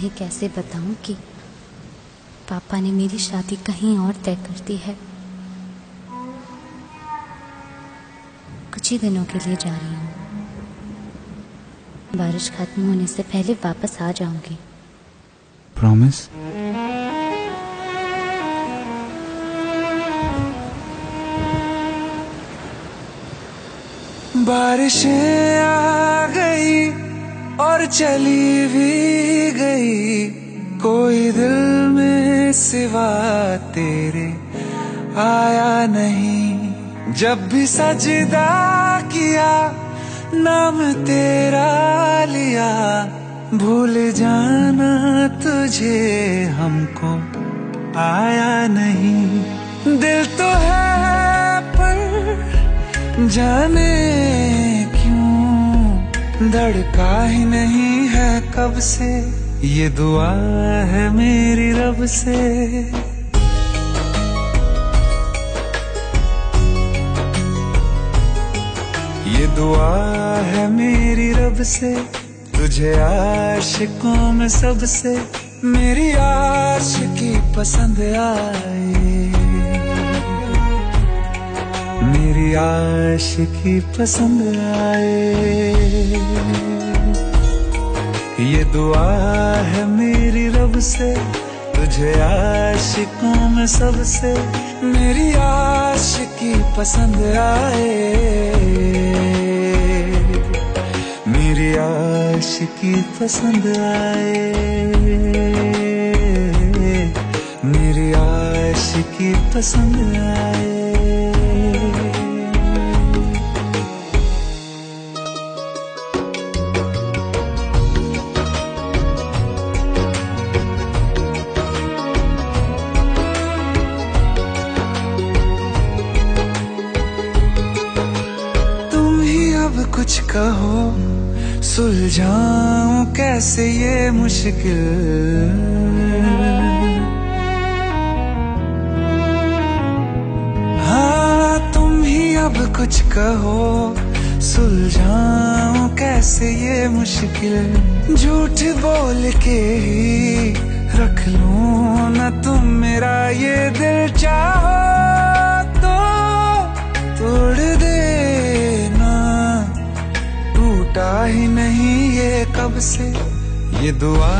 तुम्हें कैसे बताऊं कि पापा ने मेरी शादी कहीं और तय कर दी है। कुछ ही दिनों के लिए जा रही हूँ। बारिश खत्म होने से पहले वापस आ जाऊंगी। प्रॉमिस? बारिशें आ गई और चली भी गई, कोई दिल में सिवा तेरे आया नहीं। जब भी सजदा किया नाम तेरा लिया, भूल जाना तुझे हमको आया नहीं। दिल तो है पर जाने क्यों धड़का ही नहीं है कब से, ये दुआ है मेरी रब से। ये दुआ है मेरी रब से, तुझे आशिकों में सबसे मेरी आशिकी पसंद आए, मेरी आशिकी पसंद आए। ये दुआ है मेरी रब से, तुझे आशिकों में सबसे मेरी आशिकी पसंद आए, मेरी आशिकी पसंद आए, मेरी आशिकी पसंद आए। कुछ कहो सुलझाऊं कैसे ये मुश्किल, हाँ तुम ही अब कुछ कहो सुलझाऊं कैसे ये मुश्किल। झूठ बोल के ही रख लूं ना तुम मेरा ये दिल, चाहो तो तोड़ देना, टूटा ही नहीं ये कब से। ये दुआ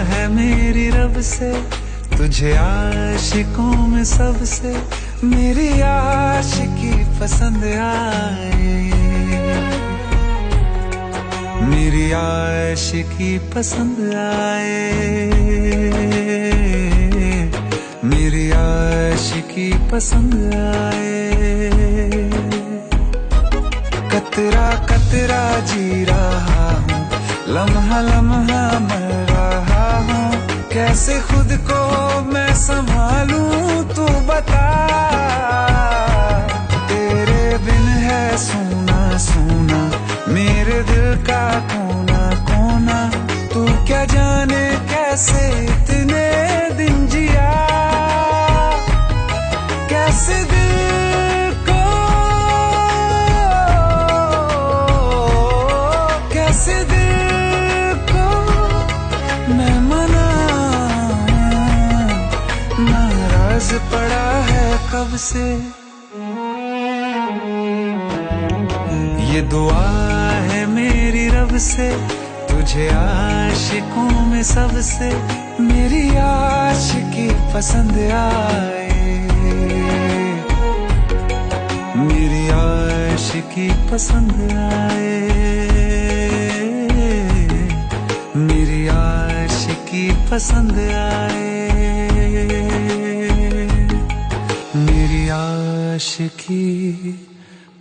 है मेरी रब से, तुझे आशिकों में सबसे मेरी आशिकी पसंद आए, मेरी आशिकी पसंद आए, मेरी आशिकी पसंद आए। कतरा कतरा जी रहा हूँ, लम्हा लम्हा मर रहा हूँ, कैसे खुद को मैं संभालूं तू बता। तेरे बिन है सूना सूना मेरे दिल का कोना कोना, तू क्या जाने कैसे इतने दिन जिया, कैसे पड़ा है कब से। ये दुआ है मेरी रब से, तुझे आशिकों में सबसे मेरी आशिकी पसंद आए, मेरी आशिकी पसंद आए, मेरी आशिकी पसंद आए, मेरी आशिकी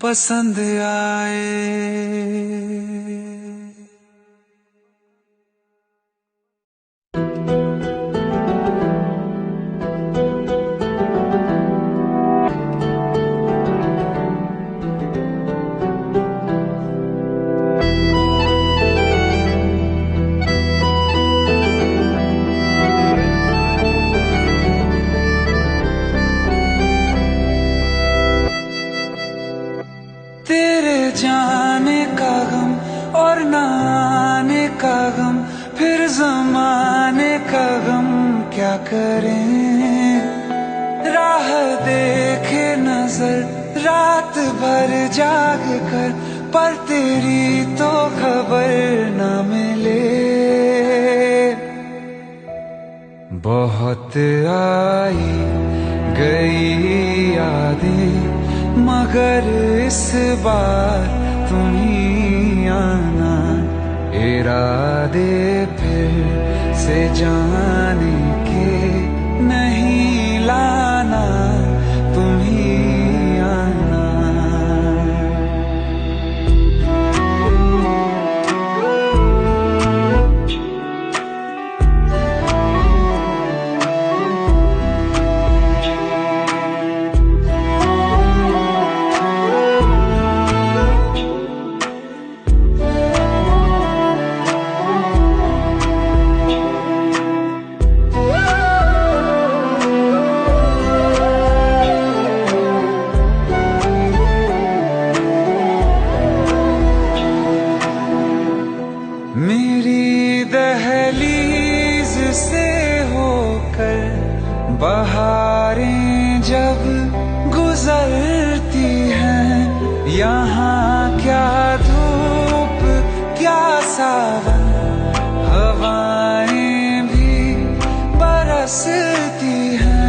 पसंद आए। तेरे जाने का गम और ना आने का गम, फिर जमाने का गम क्या करें, राह देखे नजर रात भर जाग कर, पर तेरी तो खबर न मिले। बहुत आई गई यादें मगर इस बार तुम ही आना, इरादे फिर से जाने के नहीं लाना, तुम ही आना। मेरी दहलीज से होकर बहारें जब गुजरती हैं, यहाँ क्या धूप क्या सावन, हवाएं भी बरसती हैं।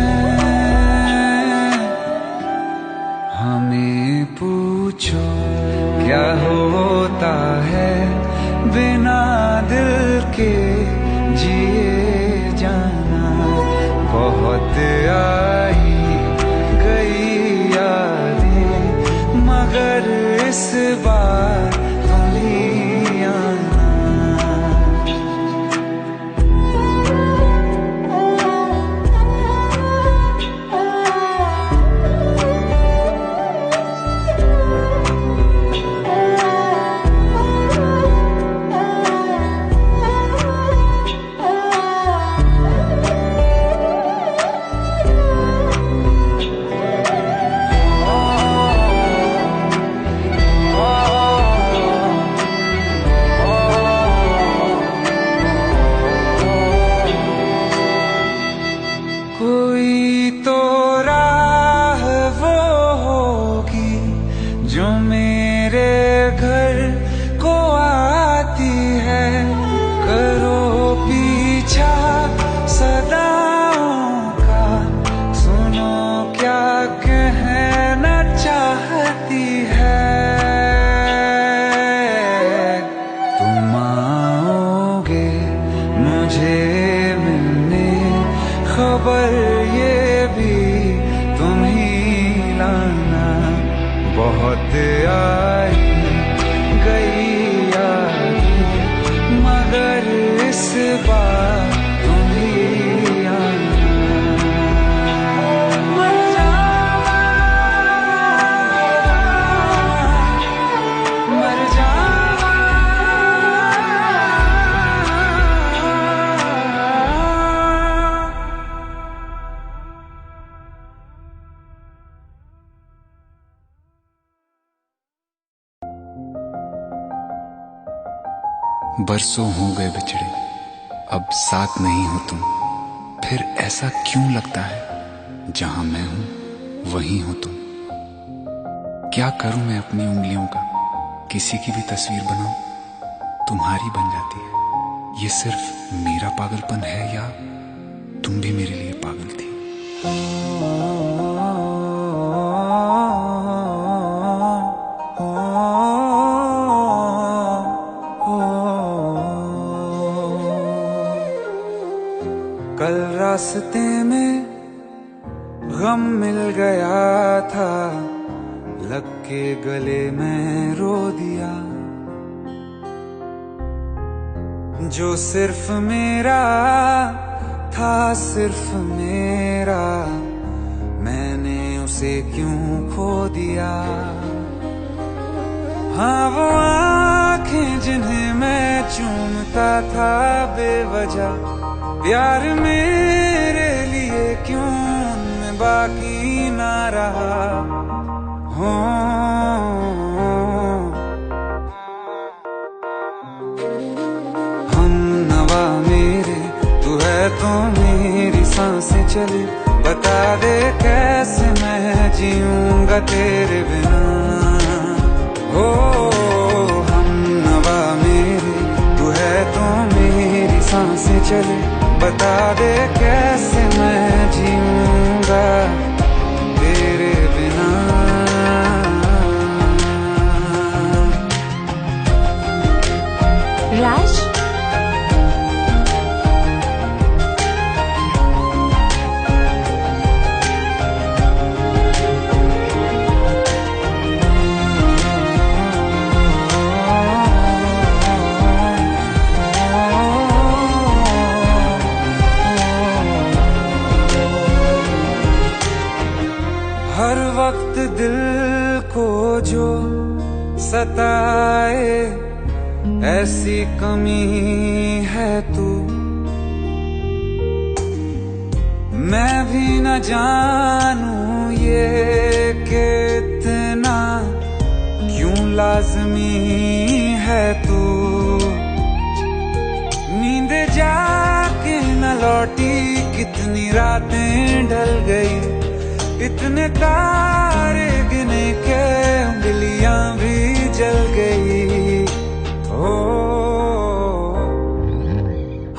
हमें पूछो क्या होता है बिना दिल के जिए जाना। बहुत आई गई यादें मगर इस बार तुम ही आना। कोई तो राह वो होगी जो मेरे घर को आती है, करो पीछा सदाओं का, सुनो क्या कहना चाहती है। तुम आओगे मुझे मिलने, खबर ये भी तुम ही लाना। बहुत आई गई यादें मगर इस बार तुम ही आना। मर जावा, मर जावा। बरसों हो गए बिछड़े, अब साथ नहीं हो तुम, फिर ऐसा क्यों लगता है जहां मैं हूं वहीं हो तुम। क्या करूं मैं अपनी उंगलियों का, किसी की भी तस्वीर बनाऊं तुम्हारी बन जाती है। ये सिर्फ मेरा पागलपन है या तुम भी मेरे लिए पागल थी। कल रास्ते में गम मिल गया था, लग के गले में रो दिया। जो सिर्फ मेरा था, सिर्फ मेरा, मैंने उसे क्यों खो दिया। हाँ वो आँखें जिन्हें मैं चूमता था बेवजह, प्यार मेरे लिए क्यों उनमें बाकी ना रहा। हो हम नवा मेरे, तू है जीऊंगा तेरे बिना। ओ हम नवा मेरे, तू है तो मेरी सांसें चले, बता दे कैसे मैं जीऊंगा तेरे बिना। राज, हर वक्त दिल को जो सताए ऐसी कमी है तू, मैं भी न जानूं ये कि इतना क्यों लाज़मी है तू। नींद जाके न लौटी, कितनी रातें ढल गई, इतने तारे गिने के उंगलियां भी जल गई। ओ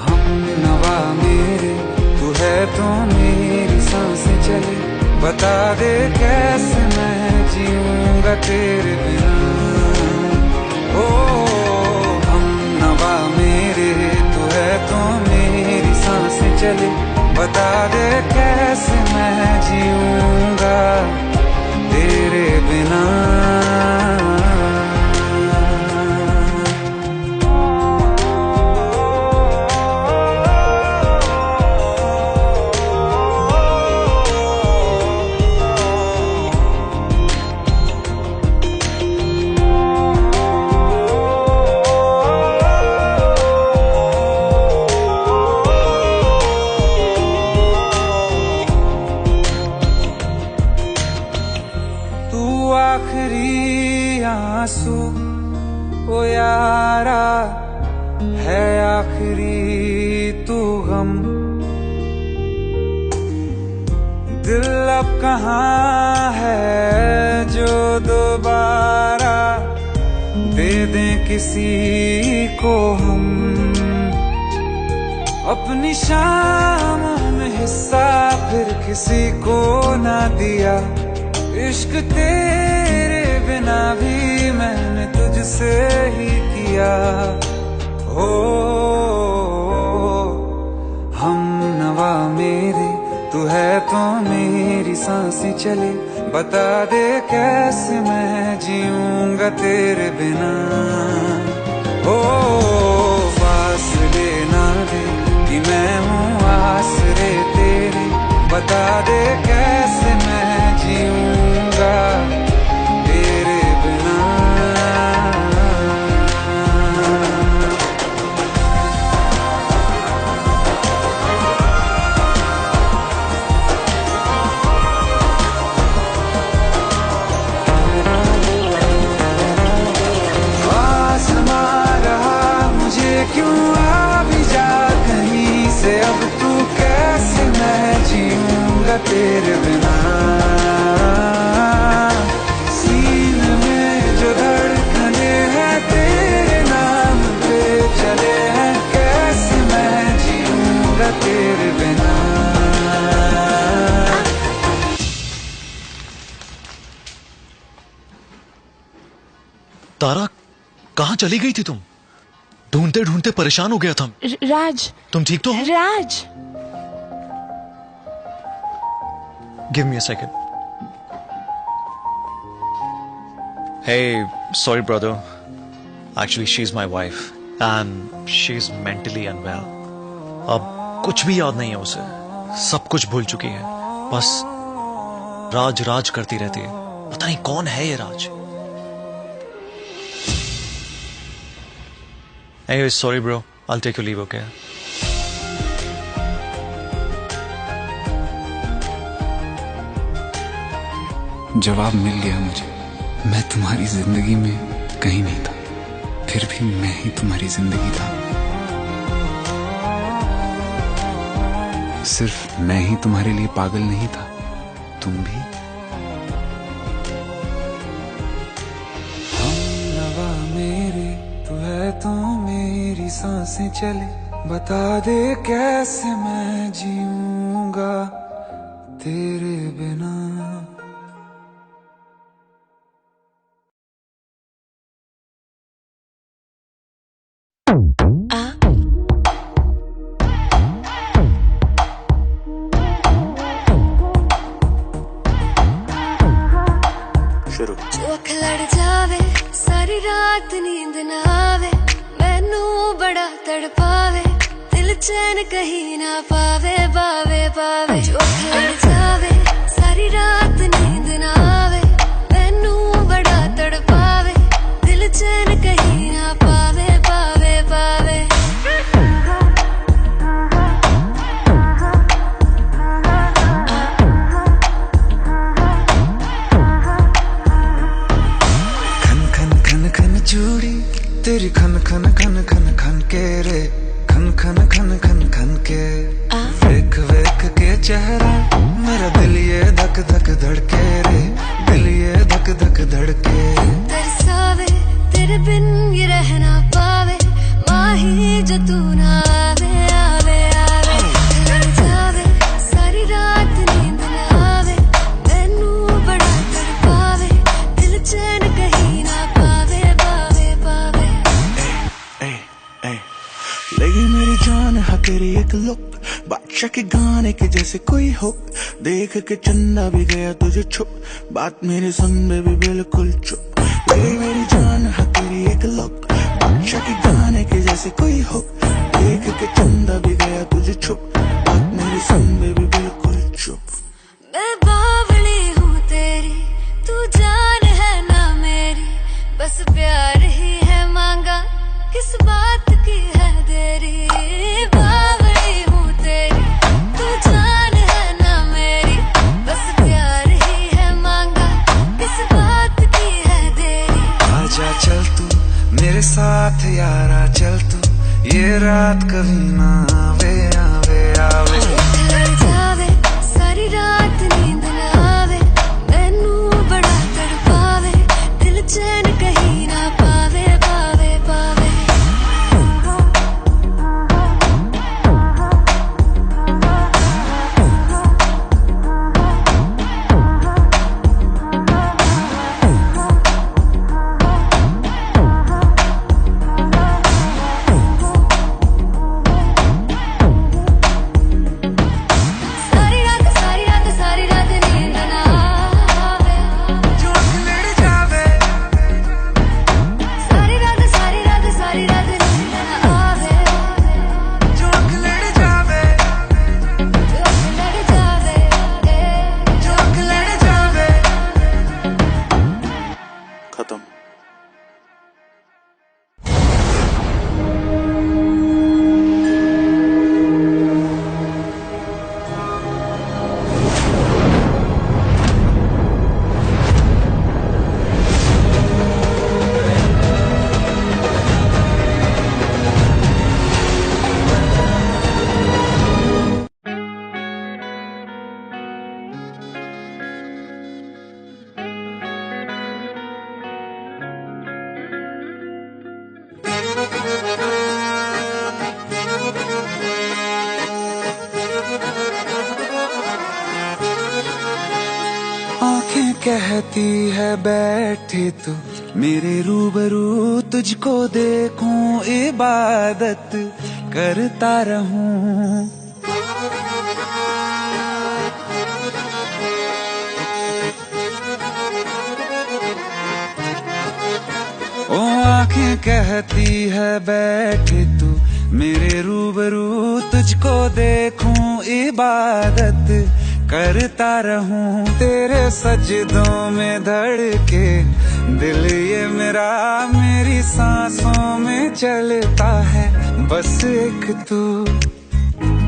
हम नवा मेरे, तू है तो मेरी सांसें चले, बता दे कैसे मैं जीऊंगा तेरे बिना। ओ हम नवा मेरे, तू है तो मेरी सांसें चले, बता दे कैसे मैं जीऊंगा तेरे बिना। आखिरी आंसू ओ यारा है, आखिरी तू गम, दिल अब कहाँ है जो दोबारा दे दें किसी को हम। अपनी शामों में हिस्सा फिर किसी को ना दिया, इश्क तेरे बिना भी मैंने तुझसे ही किया। ओ हम नवा मेरे, तू है तो मेरी सांसें चले, बता दे कैसे मैं जीऊंगा तेरे बिना। ओ फासले ना दे कि मैं हूँ आसरे तेरे, बता दे कैसे मैं जीऊंगा तेरे बिना। आसमां रहा मुझे क्यों, आ भी जा कहीं से, अब तू कैसे मैं जीऊंगा तेरे बिना। सीने में जो धड़कने हैं तेरे नाम पे चले हैं, कैसे मैं जीऊंगा तेरे बिना। तारा, कहाँ चली गई थी तुम? ढूंढते ढूंढते परेशान हो गया था। राज, तुम ठीक तो हो? राज, Give me a second. Hey, sorry brother. Actually, she's my wife and she's mentally unwell. अब कुछ भी याद नहीं है उसे, सब कुछ भूल चुकी है, बस राज राज करती रहती है। पता नहीं कौन है ये राज। Hey, sorry bro. I'll take your leave, okay? जवाब मिल गया मुझे, मैं तुम्हारी जिंदगी में कहीं नहीं था, फिर भी मैं ही तुम्हारी जिंदगी था। सिर्फ मैं ही तुम्हारे लिए पागल नहीं था, तुम भी। तो मेरी सांसें चले, बता दे कैसे मैं जीऊंगा तेरे बिना। जो अख लड़ जावे सारी रात नींद ना आवे, मैनू बड़ा तड़पावे, दिल चैन कहीं ना पावे पावे पावे। जो अख लड़ जावे सारी रात नींद ना आवे, मैनू बड़ा तड़पावे, दिल चैन कहीं ना पावे पावे पावे। चूड़ी तेरी खन खन खन खन खन के रे, खन खन खन खन खन के। वेख वेख के चेहरा मेरा दिल ये धक धक धड़के रे, दिल ये धक धक धड़के। तरसावे तेरे बिन ये रह ना पावे, माही जो तू ना आवे आवे आवे। लड़ जावे सारी रात नींद ना आवे, मैनू बड़ा तड़पावे, दिल चैन कहीं ना पावे पावे पावे। लगी मेरी जान है तेरी एक लुक, बादशाह के गाने के जैसे कोई हो, देख के चंदा भी गया तुझे छुप, बात मेरे सुन बेबी बिल्कुल चुप। लगी मेरी जान है तेरी एक लुक, बादशाह के गाने के जैसे कोई हो, देख के चंदा भी गया तुझे छुप, बात मेरे सुन बेबी बिल्कुल चुप। मैं बावली हूँ तेरी, तू जान है ना मेरी, बस प्यार ही है मांगा, किस बात की है देरी। बावली हूँ तेरी, तू जान है ना मेरी, बस प्यार ही है मांगा, किस बात की है देरी। आजा चल तू मेरे साथ यारा, चल तू ये रात कभी ना आवे आवे आवे। लड़ जावे सारी रात नींद ना आवे, मैनू बड़ा तड़पावे, दिल चैन कहीं ना पावे पावे पावे। सारी रात नींद ना आवे, जो अख लड़ जावे सारी रात नींद ना आवे, जो अख लड़ जावे, जो अख लड़ जावे, जो अख लड़ जावे। खत्म। आंखें कहती है बैठे तू मेरे रूबरू, तुझको देखूं इबादत करता रहूं। ओ आंखें कहती है बैठे तू मेरे रूबरू, तुझको देखूं इबादत करता रहूं। तेरे सजदों में धड़के दिल ये मेरा, मेरी सांसों में चलता है बस एक तू।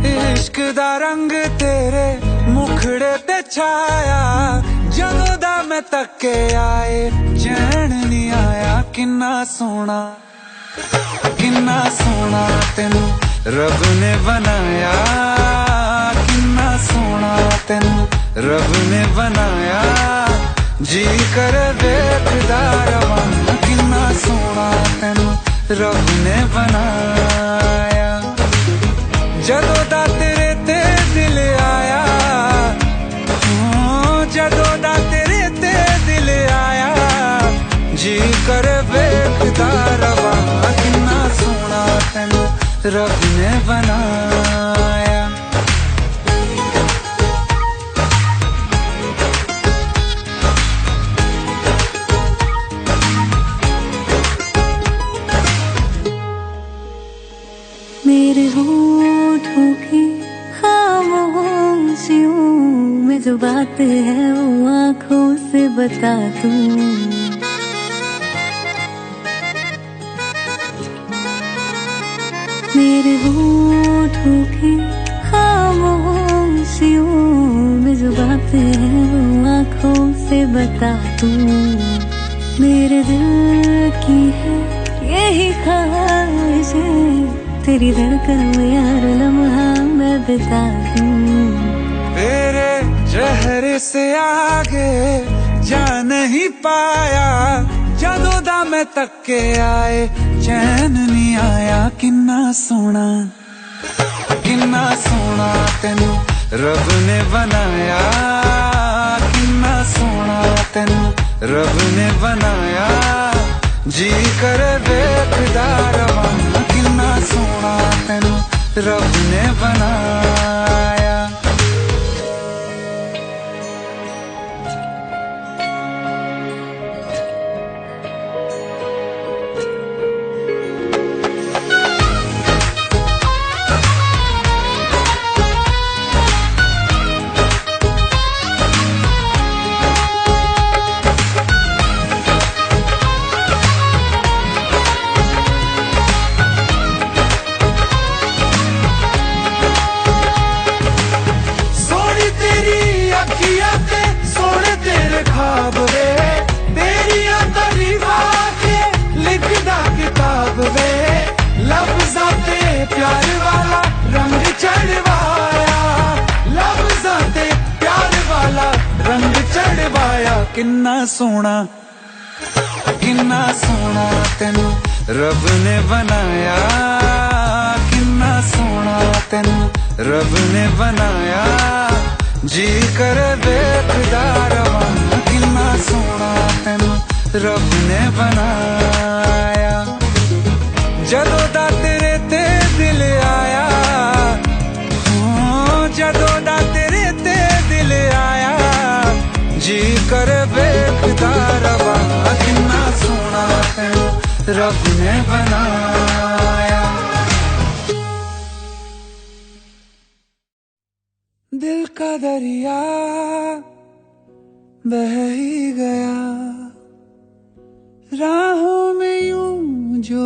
इश्क दा रंग तेरे मुखड़े ते छाया, जदों दा मैं तके आए चैन नहीं आया। किन्ना सोना तेनू रब ने बनाया, किन्ना सोना तेनू रब ने बनाया। जी कर देखदा रवां, किन्ना सोना तेनू रब बनाया जदों दा तेरे ते दिल आया जदों दा तेरे ते दिल आया जी कर वेखदा रवा किन्ना सोहना तैनू रब ने बनाया मेरे होठों की खामोशियों में जो बात है वो आंखों से बता दूं। मेरे होठों की खामोशियों में जो बात है वो आंखों से बता दूं। मेरे दिल की है यही ख्वाहिश तेरी धड़कन में यार लम्हा मैं बिता दूं। तेरे चेहरे से आगे जा नहीं पाया जदों दा मैं तक्के आए चैन नहीं आया किन्ना सोहना तैनू रब ने बनाया किन्ना सोहना तैनू रब ने बनाया जी कर वेखदा रवा किन्ना सोहना तैनू रब ने बनाया ख्वाब वे तेरिया तारीफा के लिखदा किताब वे लफ्ज़ां ते प्यार वाला रंग चढ़वाया लफ्ज़ां ते प्यार वाला रंग चढ़वाया किन्ना सोहना तैनू रब ने बनाया किन्ना सोहना तैनू रब ने बनाया जी कर वेखदा रवा किन्ना सोहना तैनू रब ने बनाया जदों दा तेरे ते दिल आया जदों दा तेरे ते दिल आया जी कर वेखदा रवा किन्ना सोहना तैनू रब ने बनाया दिल का दरिया बह ही गया राहों में यूं जो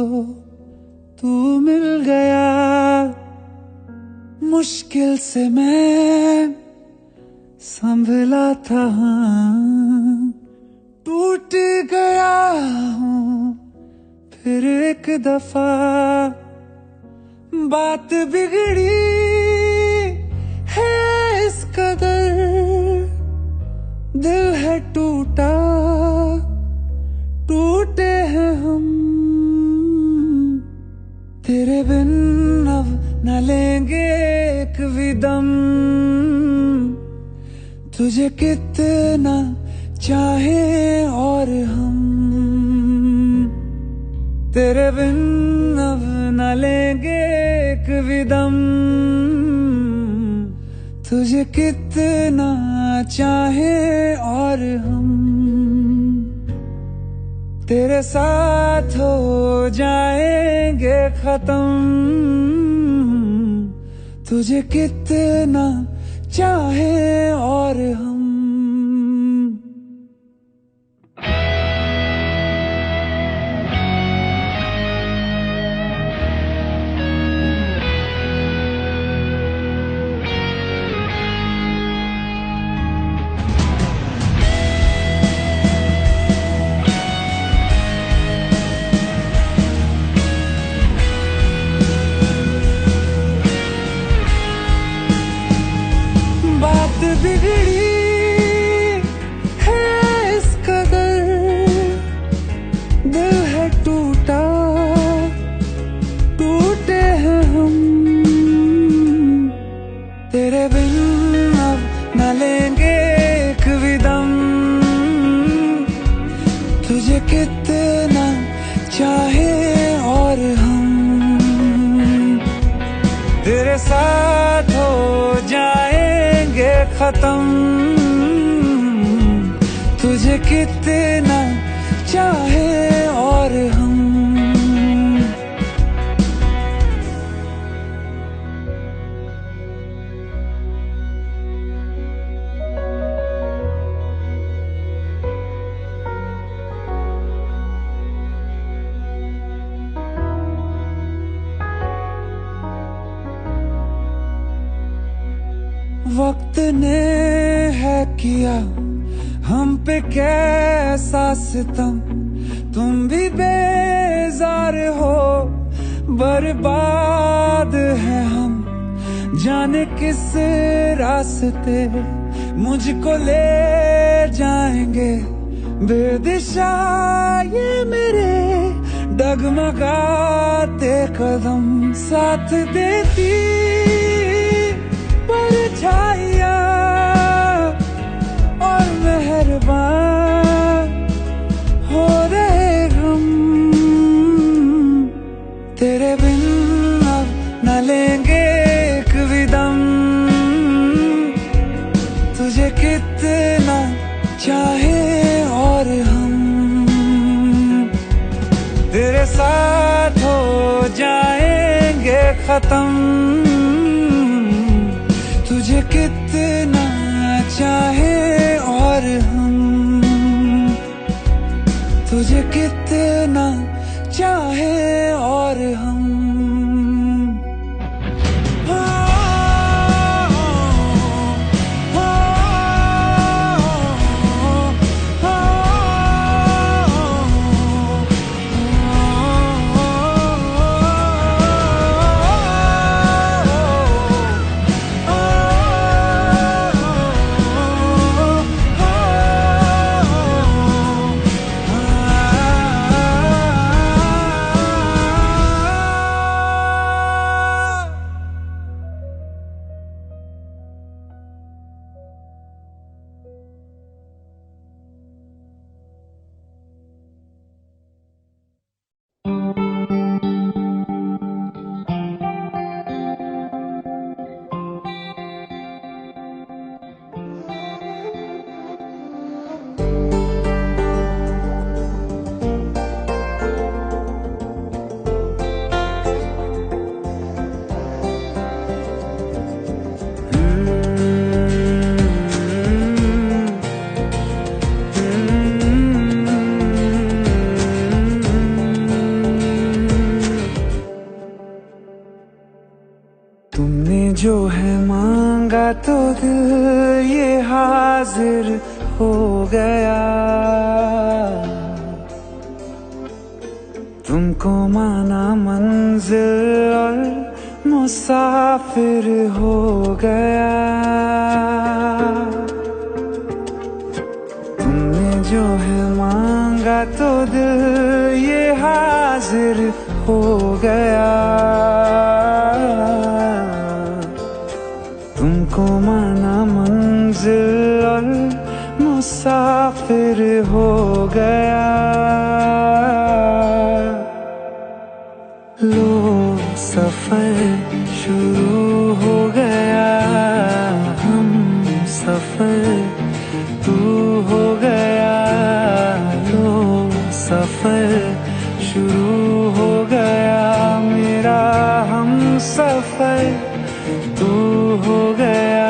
तू मिल गया मुश्किल से मैं संभला था टूट गया हूँ फिर एक दफा बात बिगड़ी है इस कदर दिल है टूटा टूटे हैं हम तेरे बिन अब न लेंगे एक भी दम तुझे कितना चाहे और हम तेरे बिन अब न लेंगे एक भी दम तुझे कितना चाहे और हम तेरे साथ हो जाएंगे खत्म तुझे कितना चाहे और हम बिगड़ी कितना चाहे और हम तेरे साथ हो जाएंगे खत्म। तुझे कितना चाहे और हम वक्त ने है किया हम पे कैसा सितम, तुम भी बेजार हो बर्बाद है हम। जाने किस रास्ते मुझको ले जाएंगे बेदिशा ये मेरे डगमगाते कदम। साथ देती परछाइयाँ और मेहरबान हो रहे हम। तेरे बिन अब न लेंगे एक भी दम। तुझे कितना चाहे और हम तेरे साथ हो जाएंगे खत्म। तुझे कितना चाहे और हम तुझे कितना चाहे और हम। जो है मांगा तो दिल ये हाजिर हो गया। तुमको माना मंजिल और मुसाफिर हो गया। तुमने जो है मांगा तो दिल ये हाजिर हो गया। तुमको माना मंजिल और मुसाफिर हो गया। लो सफर शुरू हो गया। हम सफर तू हो गया। लो सफर शुरू हो गया। मेरा हम सफर तू हो गया।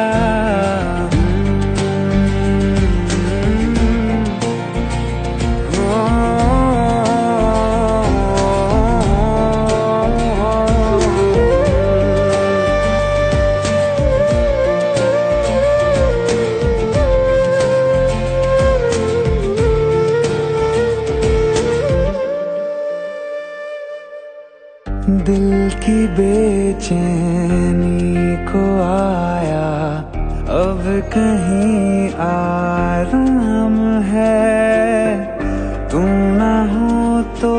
दिल की बेचैनी को आया अब कहीं आराम है। तू ना हो तो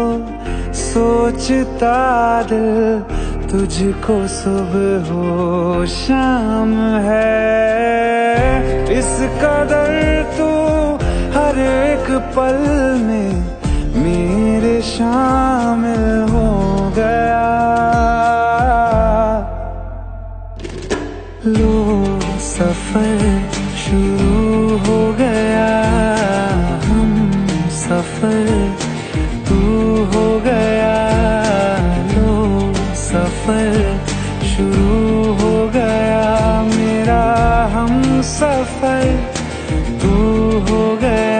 सोचता दिल तुझको सुबह हो शाम है। इस कदर तू हर एक पल में शामिल हो गया। लो सफर शुरू हो गया, हम सफर तू हो गया। लो सफर शुरू हो गया, मेरा हम सफर तू हो गया।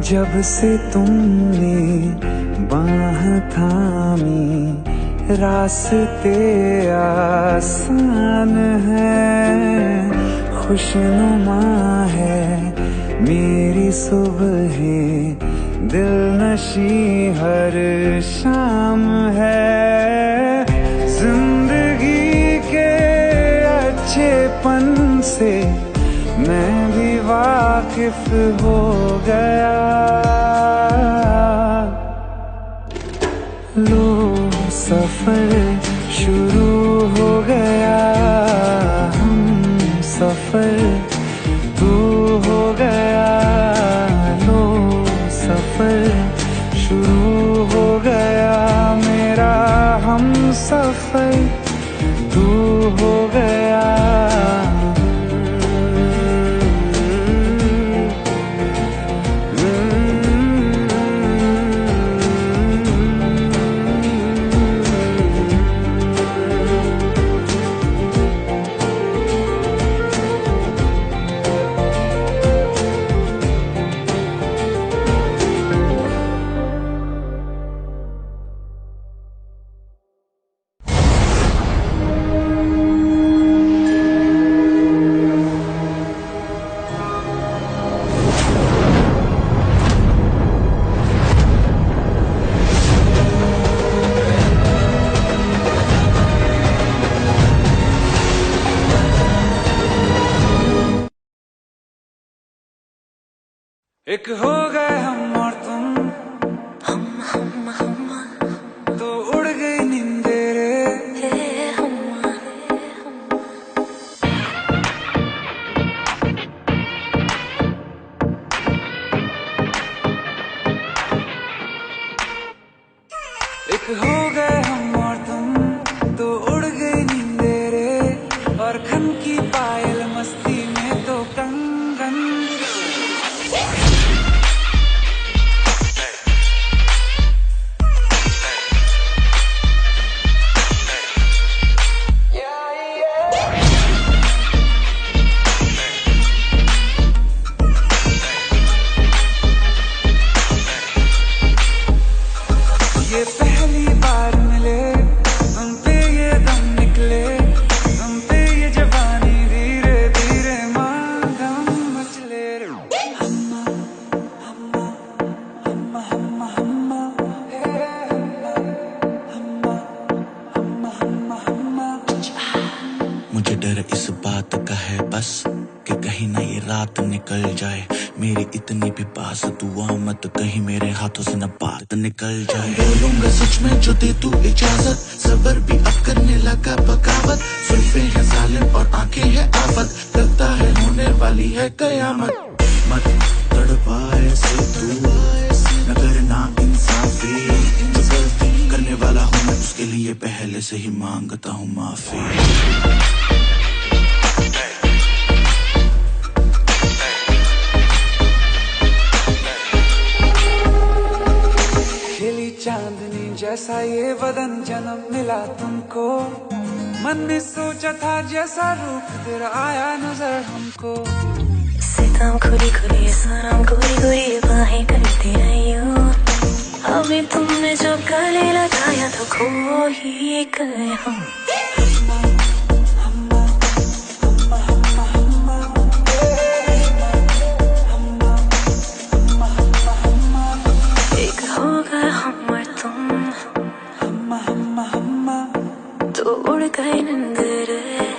जब से तुमने बाह थामी, रास्ते आसान है, खुशनुमा है मेरी सुबह, दिलनशी हर शाम है। जिंदगी के अच्छेपन से मैं भी वाकिफ हो गया। लो सफर शुरू हो गया, हम सफर तू हो गया। लो सफर शुरू हो गया, मेरा हम सफर तू हो गया। एक हो गए हम और तुम, तो उड़ गई नींदे रे। एक हो गए हम और तुम, तो उड़ गई नींदे रे, और खन की पायल मस्ती में तो कंगन। ये पहली बार मिले, तुम पे ये दम निकले, तुम पे ये जवानी धीरे धीरे मांगम मचले रे। हम्मा हम्मा हम्मा हम्मा हम्मा हम्मा हम्मा हम्मा हम्मा। मुझे डर इस बात का है बस कि कहीं ना ये रात निकल जाए, मेरी इतनी भी पास दुआ मत कहीं मेरे हाथों से न बात निकल जाए। बोलूंगा सच में जो दे तू इजाजत, सबर भी अब करने लगा बगावत। सुल्फे है जालिम और आंखें है आफत, लगता है होने वाली है कयामत। मत तड़पा ऐसे तू, न करना इंसाफी, जो गलती करने वाला हूँ मैं उसके लिए पहले से ही मांगता हूँ माफी। चांदनी जैसा ये बदन जन्म मिला तुमको, मन में सोचा था जैसा रूप तेरा आया नजर हमको। सितम खुली खुली सनम गोरी गोरी बाहें करती रही हो, अभी तुमने जो गले लगाया तो खो ही गए हम। एक हो गए हम और तुम, तो उड़ गए नींद रे।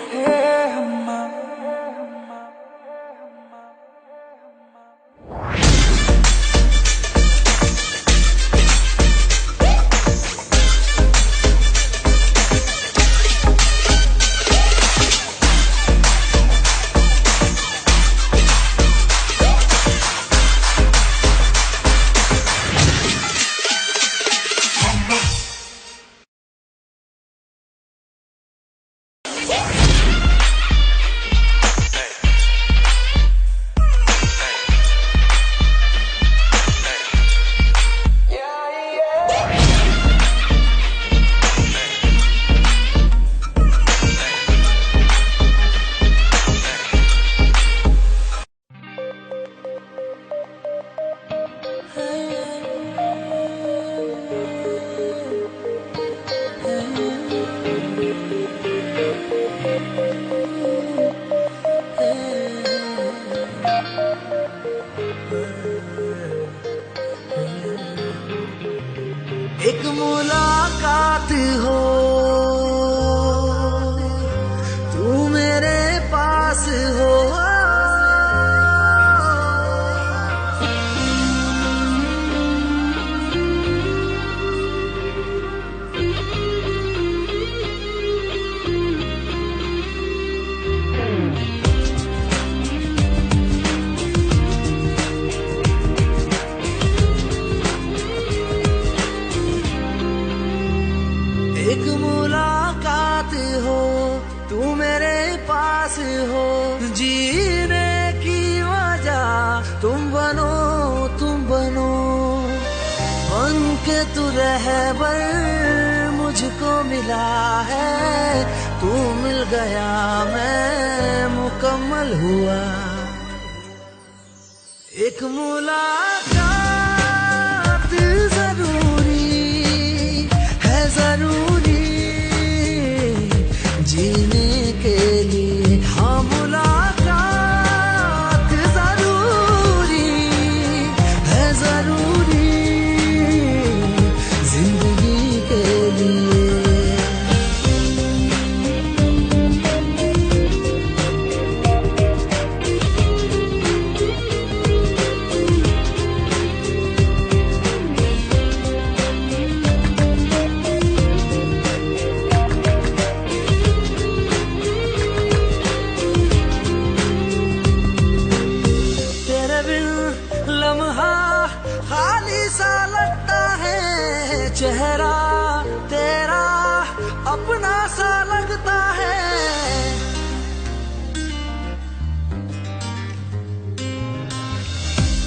एक मुलाकात हो तू मेरे पास हो एक मुलाकात हो तू मेरे पास हो जीने की वजह तुम बनो बन के तू रहबर मुझको मिला है तू मिल गया मैं मुकम्मल हुआ एक मुलाकात जरूरी है जरूरी जीने के लिए हाँ मुलाकात जरूरी है जरूरी जिंदगी के लिए लम्हा खाली सा लगता है चेहरा तेरा अपना सा लगता है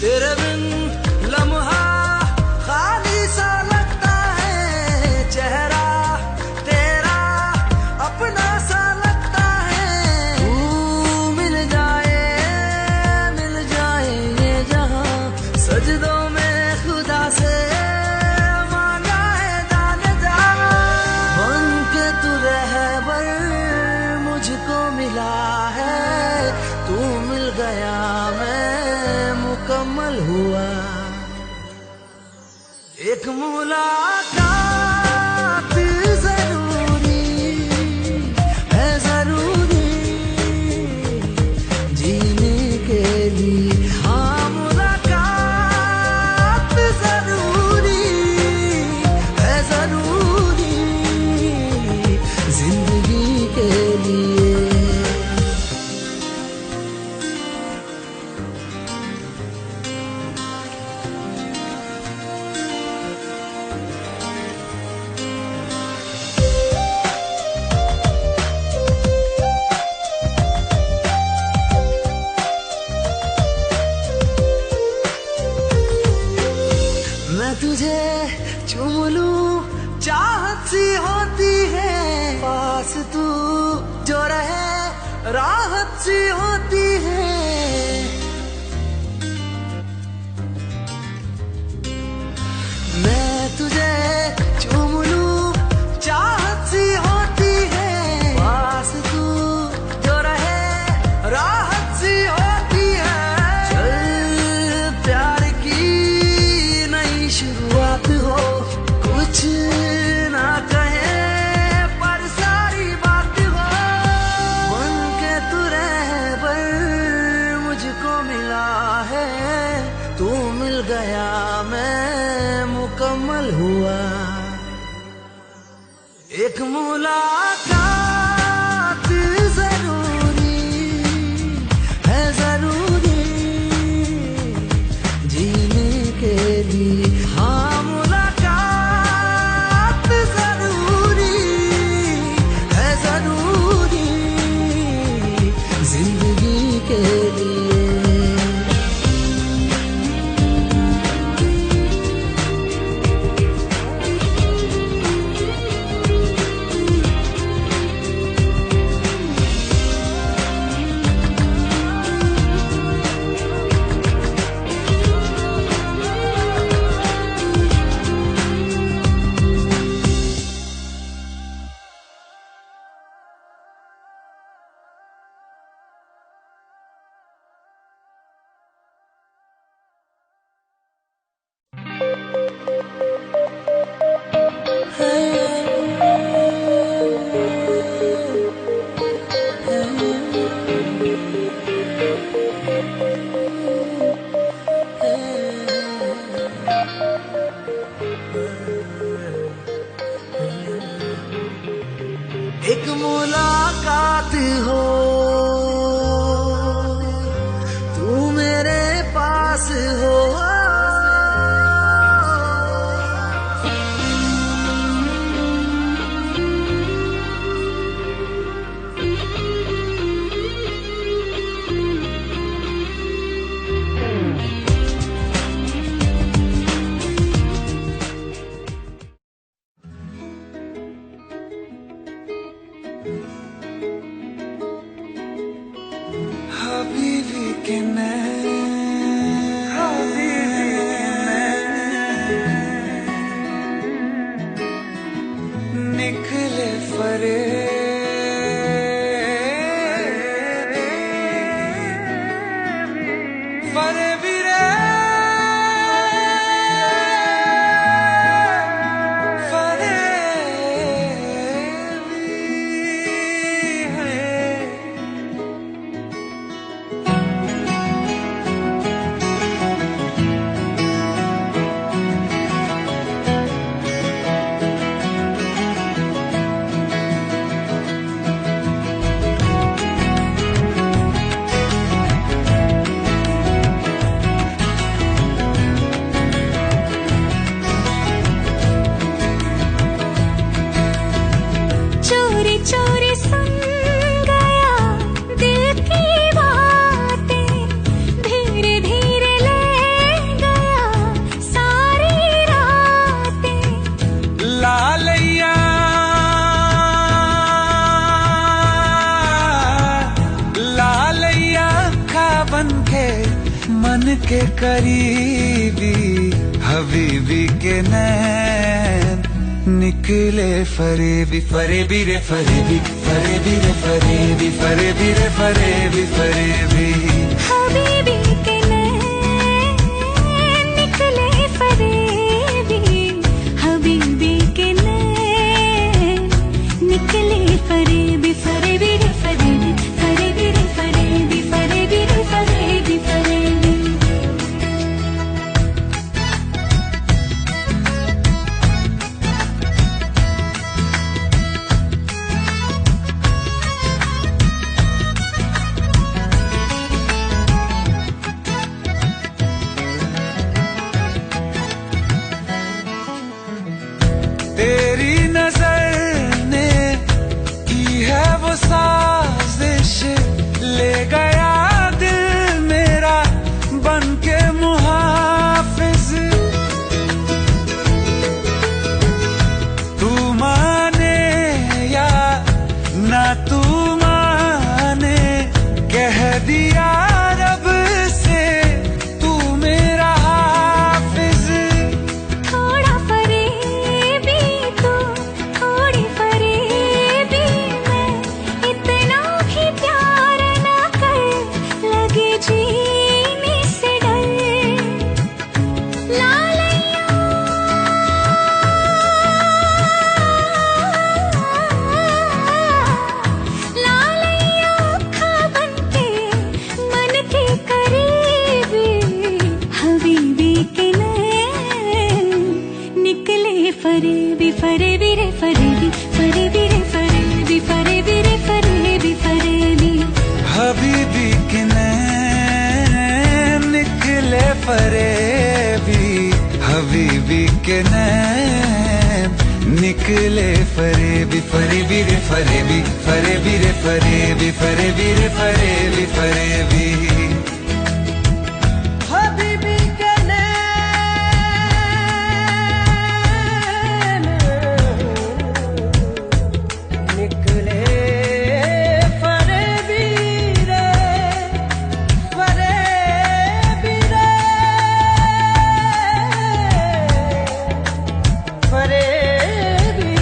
तेरे बिन लम्हा खाली सा लगता है चेहरा तेरा अपना सा लगता है तू मिल जाए ये जहां सजदों में खुदा से मांगा है जाने जा बन के तू रहबर मुझको मिला है तू मिल गया मैं मुकम्मल हुआ एक मुलाकात जरूरी है जरूरी जीने के लिए हाँ मुलाकात जरूरी है जरूरी जिंदगी के लिए मैं तुझे चूम लूं चाहत सी होती है पास तू जो रहे राहत सी होती है मैं तुझे चूम लूं चाहत सी होती है पास तू जो रहे राहत सी होती है चल प्यार की शुरुआत हो कुछ ना कहे पर सारी बात हो बन के तू रहबर मुलाकात हो, तू मेरे पास हो। हबीबी के निकले फरे फरे बिरे फरे चोरी चोरी सुन गया दिल की बातें, धीरे धीरे ले गया सारी रातें। लालैया लालैया खा बन के मन के करीबी, हबीबी के नैन निकले फरेबी फरेबी रे फरेबी फरेबी रे फरेबी फरेबी रे फरेबी फरेबी। हबीबी के नैन निकले फरेबी, हबीबी के नैन निकले फरेबी फरेबी रे फरेबी फरेबी रे फरेबी फरेबी रे फरेबी फरेबी। तेरी नजर ने की है वो साजिश, ले गया दिल मेरा बन के मुहाफिज। तू माने या ना तू माने, कह दिया रब से तू मेरा हाफिज। थोड़ा फरेबी तू, थोड़ी फरेबी मैं, इतना भी प्यार ना कर, लगे जीने से डर। लालैया लालैया खा बन के मन के करीबी, हबीबी के नैन निकले फरेबी फरेबी रे फरेबी फरेबी रे फरेबी फरेबी रे फरेबी फरेबी। हबीबी के नैन निकले फरेबी, हबीबी के नैन निकले फरेबी फरेबी रे फरेबी फरेबी रे फरेबी फरेबी रे फरेबी फरेबी। हबीबी के नैन निकले फरेबी रे फरेबी रे फरेबी।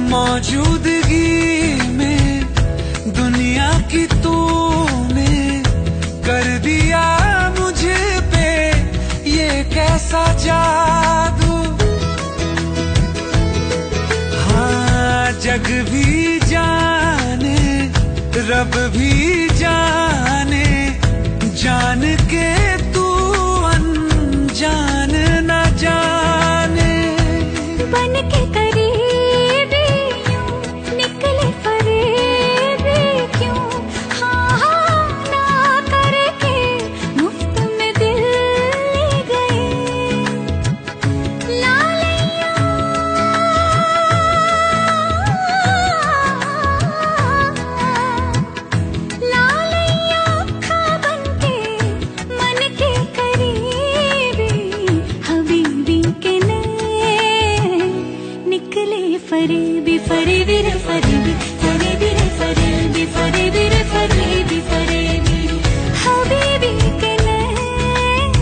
मौजूदगी में दुनिया की तूने कर दिया मुझे पे ये कैसा जादू। हाँ जग भी जाने रब भी जाने जान के तू अनजान न जाने। बन के करीबी यूं निकले फरेबी क्यों, हाँ हाँ ना करके मुफ्त में दिल ले गए। लालिया लालिया अखा बन के मन के करीबी, हबीबी के नैन निकले फरेबी फरेबी रे फरेबी, फरेबी रे फरेबी, फरेबी रे फरेबी, फरेबी हबीबी के नैन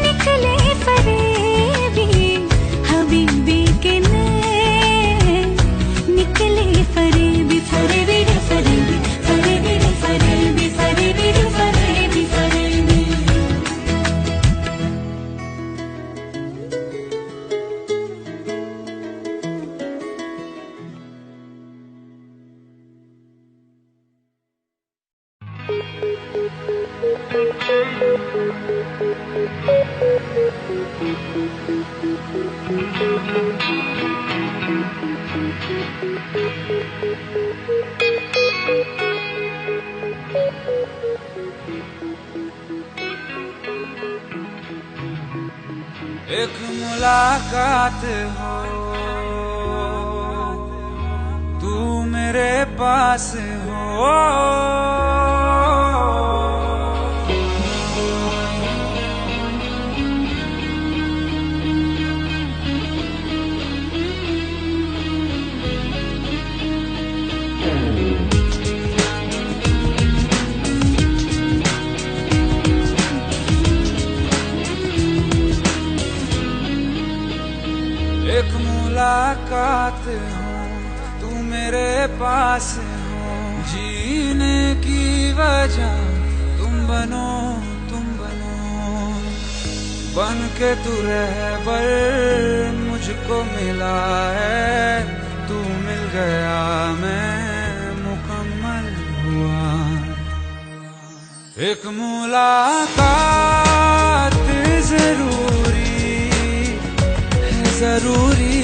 निकले फरेबी, हबीबी के नैन निकले फरेबी, फरेबी रे फरेबी, फरेबी रे फरेबी, फरेबी रे फरेबी, फरेबी। एक मुलाकात हो तू मेरे पास हो, एक मुलाकात हो तू मेरे पास हो, जीने की वजह तुम बनो, तुम बनो। बन के तू रहबर मुझको मिला है, तू मिल गया मैं मुकम्मल हुआ। एक मुलाकात जरूरी है, जरूरी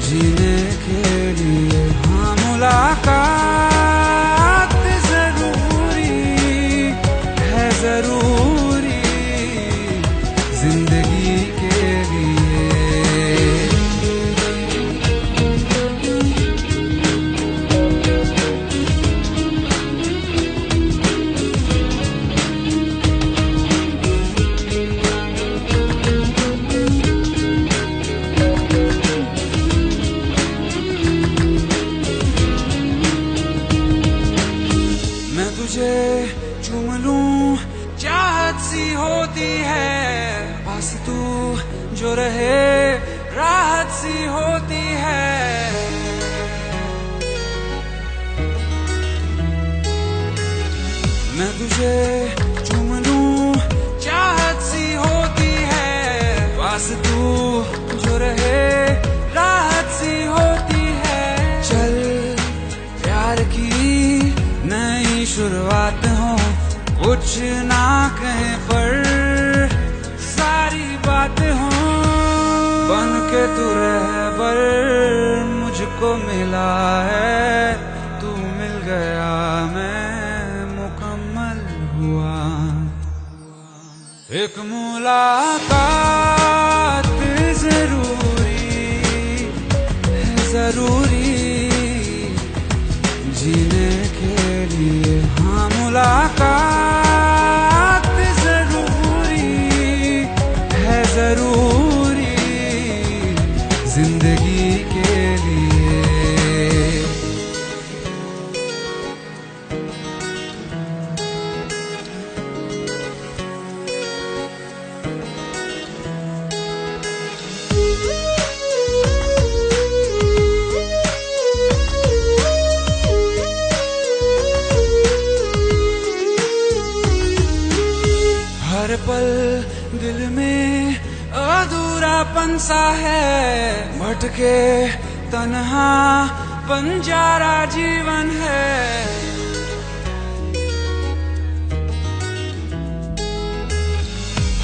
जीने के लिए। हाँ मुलाकात जरूरी है, जरूरी जिंदगी के लिए। तुझे चूम लूं चाहत सी होती है, बस तू जो रहे राहत सी होती है। मैं तुझे चूम लूं चाहत सी होती है, बस तू जो रहे राहत सी होती है। चल प्यार की नई शुरुआत हो, कुछ ना कहे पर सारी बात हो। बन के तू रहबर मुझको मिला है, तू मिल गया मैं मुकम्मल हुआ। एक मुलाकात जरूरी है, जरूरी जीने के लिए। हाँ मुलाकात जरूरी है, जरूरी जिंदगी के लिए। हर पल दिल में अधूरापन सा है, भटके तन्हा बंजारा जीवन है।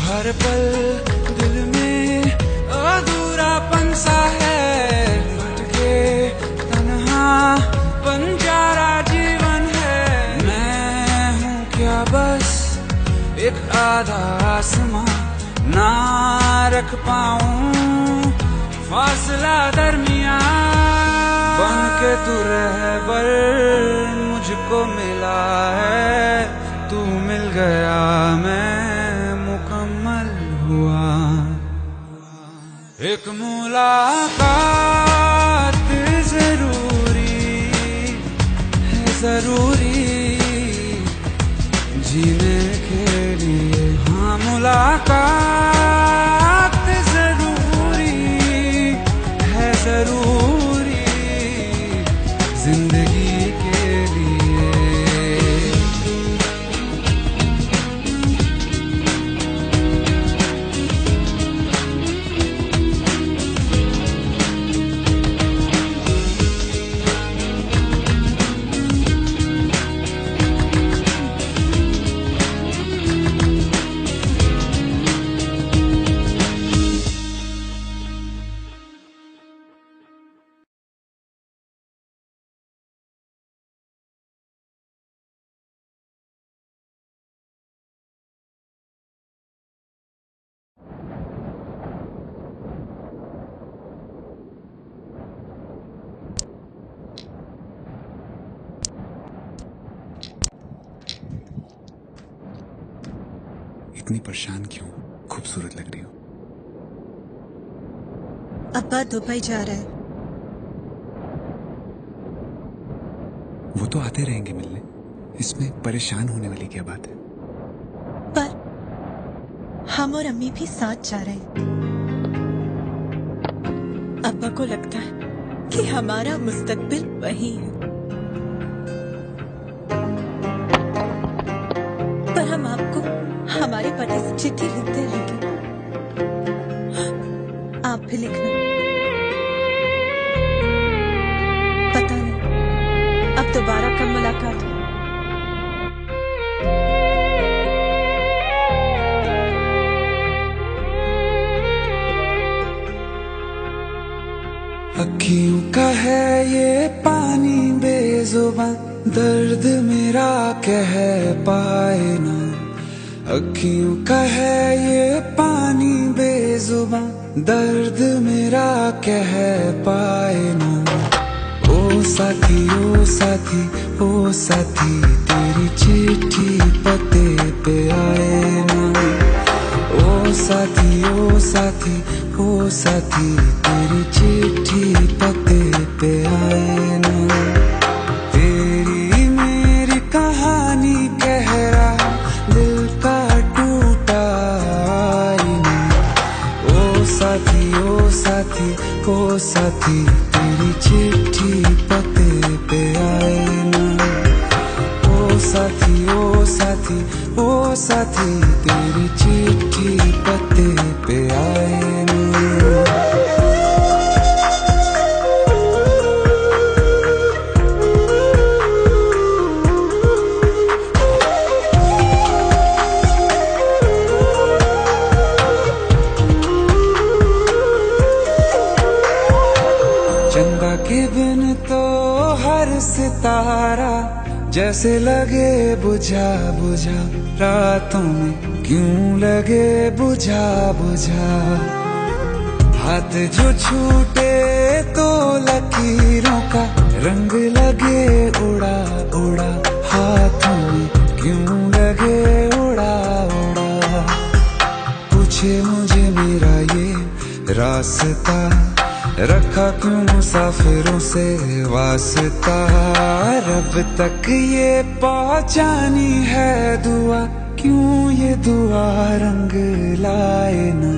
हर पल दिल में अधूरापन सा है, भटके तन्हा बंजारा जीवन है। मैं हूँ क्या बस एक आधा आसमां, ना रख पाऊं फासला दरमियां। बन के तू रहबर मुझको मिला है, तू मिल गया मैं मुकम्मल हुआ। एक मुलाकात जरूरी है, जरूरी जीने के लिए। हाँ मुलाकात जरूरी है, जरूरी जिंदगी के लिए। इतनी परेशान क्यों? खूबसूरत लग रही हो। अब्बा दुबई जा रहा है। वो तो आते रहेंगे मिलने, इसमें परेशान होने वाली क्या बात है? पर हम और अम्मी भी साथ जा रहे हैं। अब्बा को लगता है कि हमारा मुस्तकबिल वही है, पर हम आपको हमारे पते से चिट्ठी लिखते रहेंगे। आप भी लिखना। पता नहीं अब दोबारा कब मुलाकात हो। अखियों का है ये पानी बेजुबां, दर्द मेरा कह पाए ना। अखियों का है ये पानी बेजुबां, दर्द मेरा कह पाए ना। ओ साथी ओ साथी ओ साथी, तेरी चिट्ठी पते पे आए ना। ओ साथी ओ साथी ओ साथी, तेरी चिट्ठी पते पे आए ना। तेरी मेरी कहानी कह रहा दिल का टूटा आईना। ओ साथी ओ साथी ओ साथी, तेरी चिट्ठी पते पे आए ना। ओ साथी ओ साथी ओ साथी, तेरी चिट्ठी पते पे आए ना। चंदा के बिन तो हर सितारा जैसे लगे बुझा बुझा, रातों में क्यों लगे बुझा बुझा। हाथ जो छूटे तो लकीरों का रंग लगे उड़ा उड़ा, हाथों में क्यों लगे उड़ा उड़ा। पूछे मुझे मेरा ये रास्ता, रखा क्यों मुसाफिरों से वास्ता। रब तक ये पहुंचानी है दुआ, क्यों ये दुआ रंग लाए ना।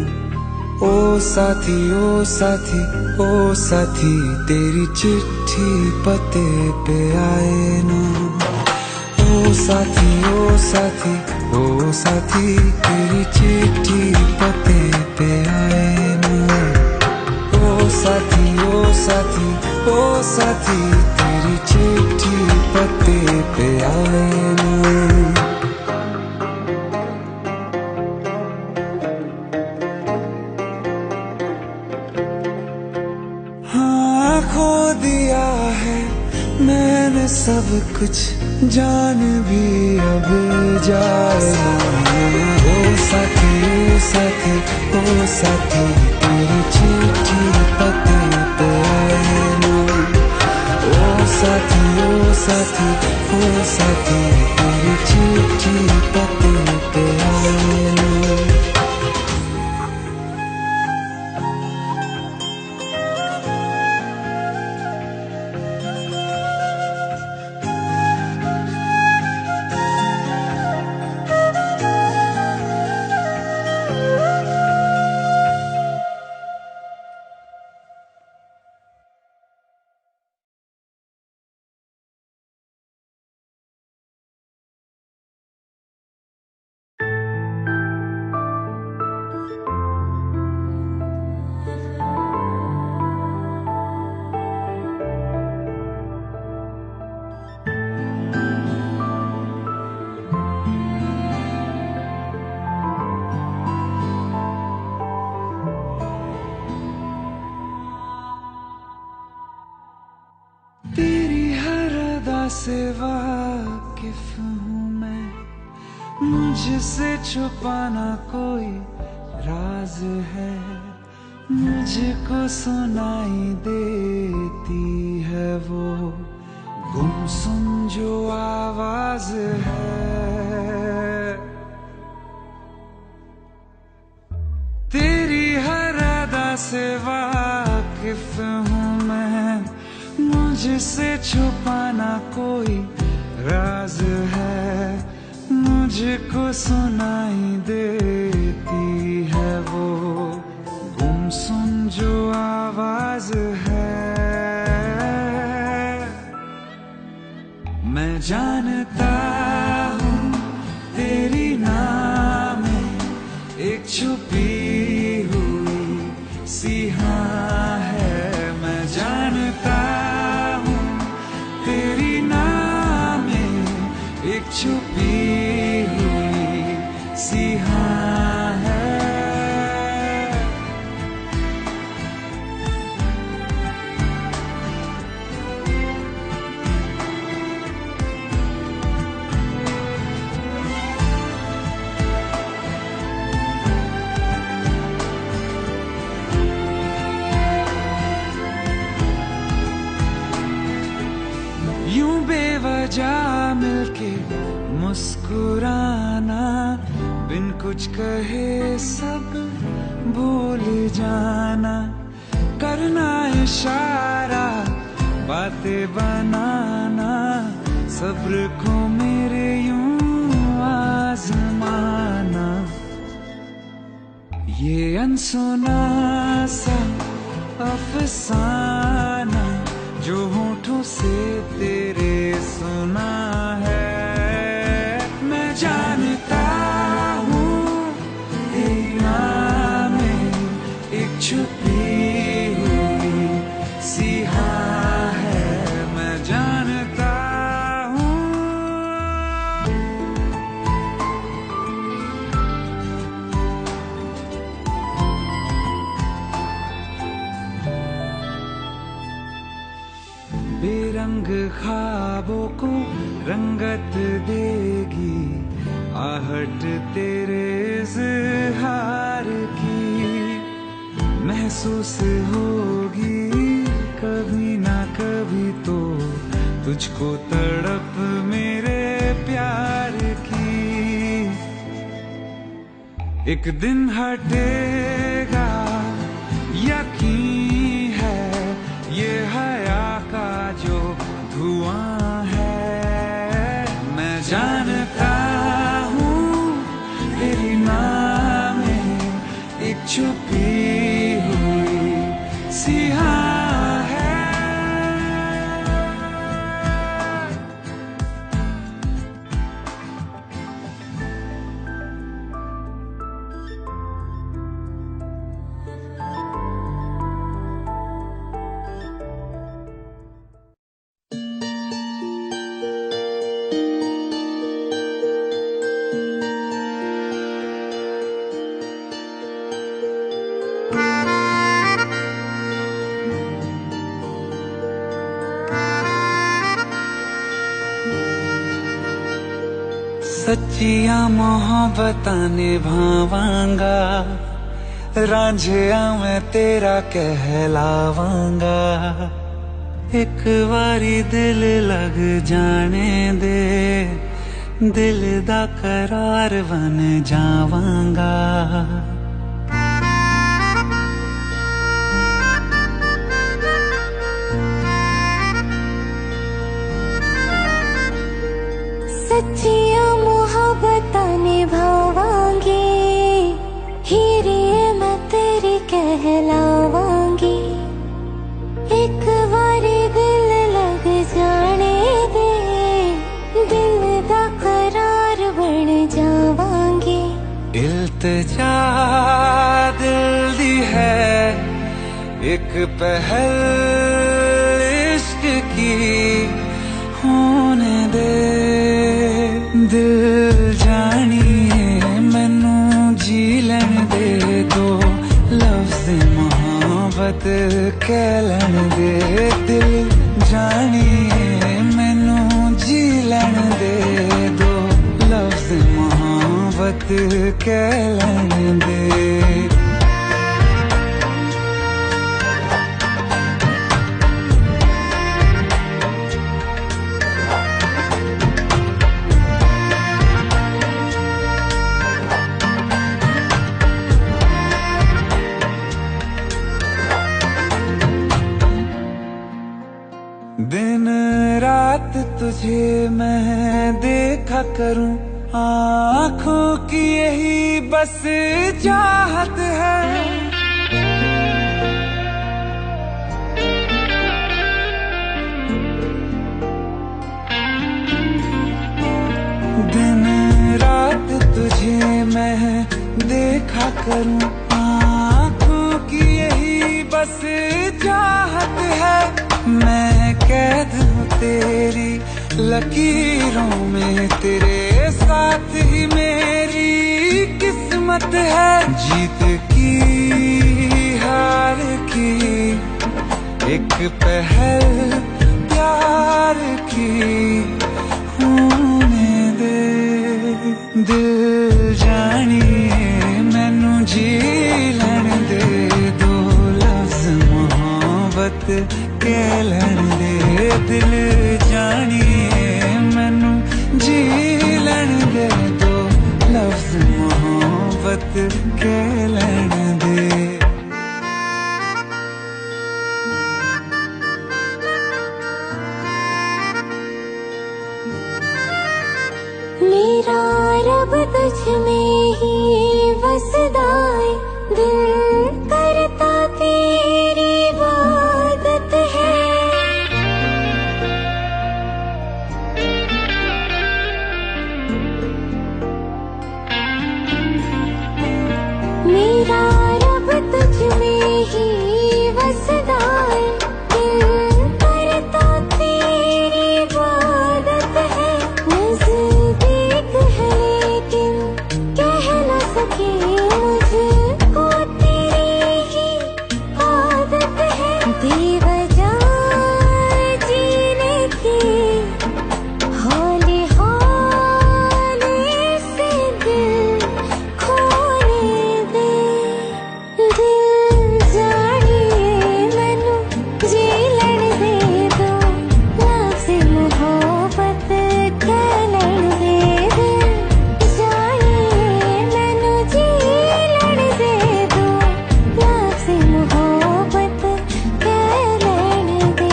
ओ साथी ओ साथी ओ साथी, तेरी चिट्ठी पते पे आए ना। ओ साथी ओ साथी ओ साथी, तेरी चिट्ठी पते पे आए ना। ओ साथी ओ साथी ओ साथी, तेरी चिट्ठी पत्ते पे आए ना। हाँ खो दिया है मैंने सब कुछ, जान भी अब जाए ना। ओ साथी ओ साथी ओ साथी, तेरी चिट्ठी पत्ते पे आए ना। ओ साथी ओ साथी ओ साथी, तेरी चिट्ठी पत्ते पे आए ना। तेरी हर अदा से वाकिफ हूँ मैं, मुझसे छुपाना कोई राज है। मुझको सुनाई देती है वो गुमसुम जो आवाज है। तेरी हर अदा से वाकिफ हूँ मैं, मुझसे छुपाना कोई राज है। मुझको सुनाई देती है वो गुमसुम जो आवाज है। मैं जानता हूँ तेरी नाम में एक छुपी हुई सी हाँ है। मैं जानता एक छुपी हुई सी हाँ है। यूं बेवजह मिलके मुस्कुराना, बिन कुछ कहे सब भूल जाना, करना इशारा बातें बनाना, सब्र को मेरे यूं आजमाना। ये अनसुना सा अफसाना जो होठों से तेरे सुना है। मैं जानता हूँ तेरी नाम में एक छुपी हुई सी हाँ है। मैं जानता हूँ। बेरंग ख्वाबों को रंगत देगी आहट तेरे इज़हार की। महसूस होगी कभी ना कभी तो तुझको तड़प मेरे प्यार की। एक दिन हटेगा यकीन है ये हया का जो धुआं है। मैं जानता हूँ तेरी नाम में एक छुपी हुई सी हाँ है। सच्चिया मोहब्बतां निभावांगा, रांझिया मैं तेरा कहलावांगा। एक बारी दिल लग जाने दे, दिल दा करार बन जावांगा। सच्चिया मोहब्बतां निभावांगी, हीरे मैं तेरी कहलावांगी। एक बारी दिल लग जाने दे, दिल दा करार बन जावांगी। इल्तिजा दिल दी है एक पहल इश्क की, होने दे दिल जानिए मैनू जी लैन दे। दो लफ्ज़ मोहब्बत कह लैन दे, दिल जानिए मैनू जी लैन दे। दो लफ्ज़ मोहब्बत कह लैन दे। दिन रात तुझे मैं देखा करूं, आँखों की यही बस चाहत है। दिन रात तुझे मैं देखा करूं, आँखों की यही बस चाहत है। मैं कैद हूँ तेरी लकीरों में, तेरे साथ ही मेरी किस्मत है। जीत की हार की एक पहल प्यार की, होने दे दिल जानिए मैनू जी लैन दे। दो लफ्ज़ मोहब्बत कह लैन दे, दिल जानिए मैनू जी लैन दे। दो लफ्ज़ मोहब्बत कह लैन दे। मेरा रब तुझ में ही वसदा है, दिल करता तेरी इबादत है। मेरा रब तुझ में ही वसदा है, दिल करता तेरी इबादत है। नज़दीक है लेकिन कह न सके, मुझको तेरी ही आदत है। बेवजह जीने की हौले हौले से दिल खोने दे। दिल जानिए मैनू जी लैन दे। दो लफ्ज़ मोहब्बत कह लैन दे। दिल जानिए मैनू जी लैन दे। दो लफ्ज़ मोहब्बत कह लैन दे।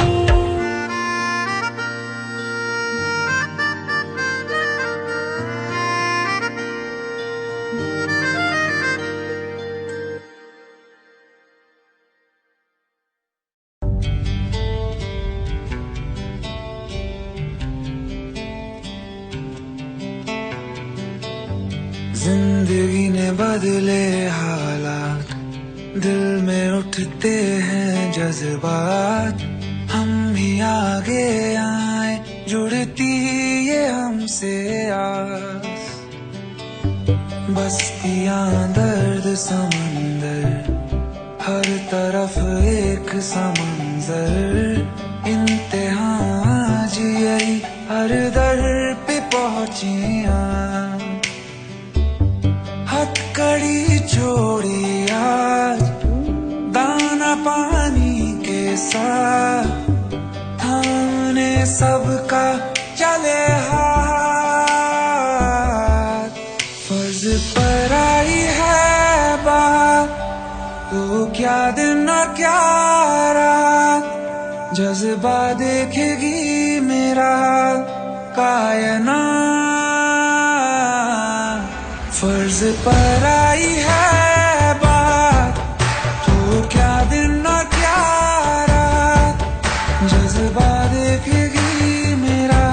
जिंदगी ने बदले हालात, दिल में उठते हैं जज्बात। हम भी आगे आए, जुड़ती ये हमसे आस। बस्तियां दर्द समंदर, हर तरफ एक समंजर। इंतहा आज यही हर दर पे पहुंची। साथ थामने सबका चले हाथ। फर्ज पर आई है बात तो क्या दिन और क्या रात, जज्बा देखेगी मेरा कायनात। फर्ज पर आई है बात तो क्या दिन और क्या रात, जज्बा देखेगी मेरा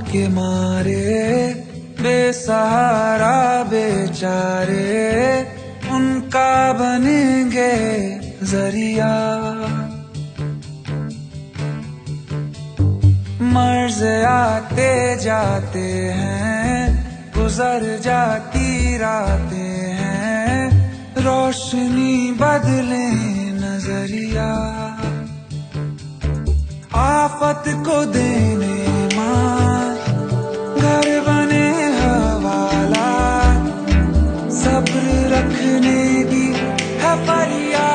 के मारे बेसहारा बेचारे, उनका बनेंगे जरिया। मर्ज आते जाते हैं, गुजर जाती रातें हैं, रोशनी बदले नजरिया। आफत को देने घर बने हवाला, सब्र रखने की है फरियाद।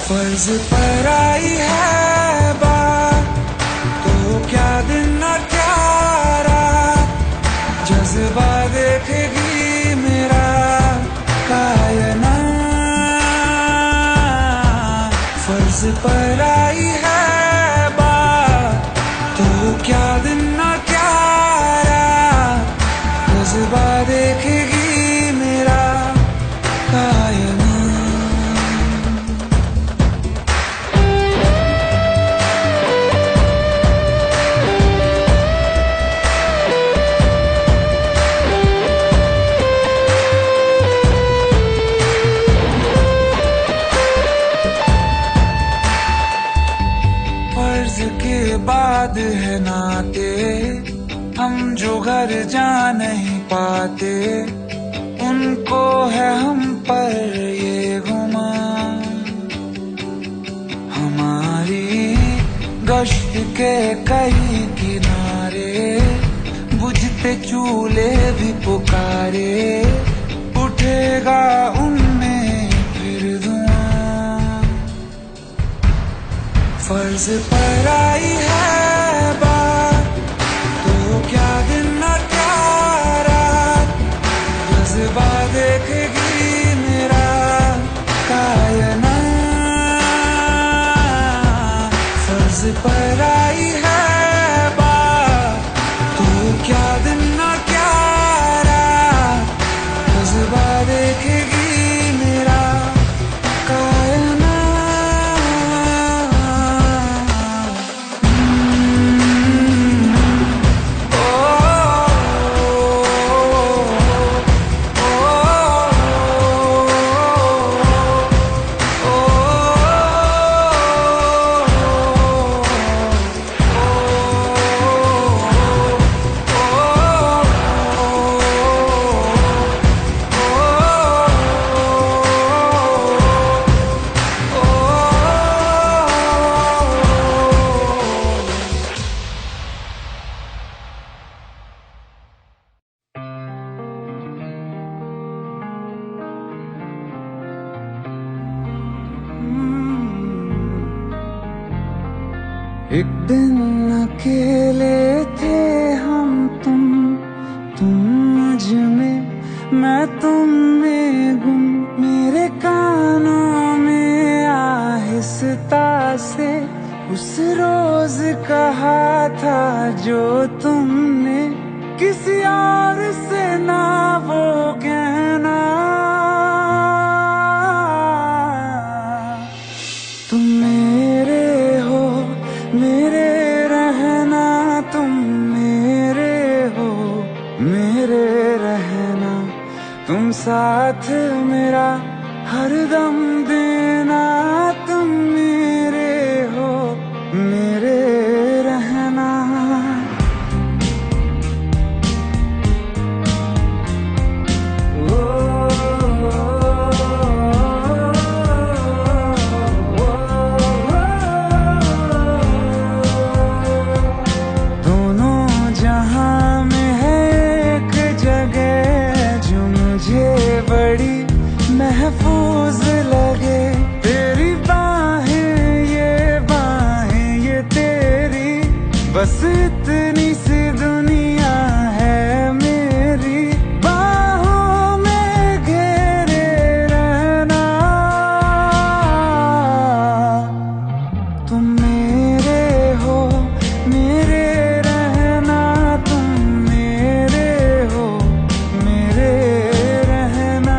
फर्ज पर आई है बात तो क्या दिन और क्या रात, जज्बा देखेगी मेरा कायनात। फर्ज पर आई है क्या दिन और क्या रात, जज्बा देखेगी मेरा बाद है नाते, हम जो घर जा नहीं पाते, उनको है हम पर ये गुमान। हमारी गश्त के कई किनारे, बुझते चूल्हे भी पुकारे, उठेगा उनमें फिर धुआं। फर्ज पर आई है बात तो क्या दिन और क्या रात, जज्बा देखेगी मेरा कायनात। फर्ज पर आई है बात तो क्या दिन और क्या रात, जज्बा देखेगी मेरा कायनात। एक दिन अकेले थे हम तुम मुझ में, मैं तुम में गुम। मेरे कानों में आहिस्ता से उस रोज कहा था जो तुमने किसी और से ना वो कहना। तुम मेरे हो, मेरे रहना, तुम मेरे साथ मेरा हरदम देना, तुम मेरे हो मेरे रहना। दोनों जहां में है एक जगह जो मुझे बड़ी महफूज लगे। तेरी बाहें ये तेरी, बस इतनी सी दुनिया है मेरी। बाहों में घेरे रहना, तुम मेरे हो मेरे रहना, तुम मेरे हो मेरे रहना।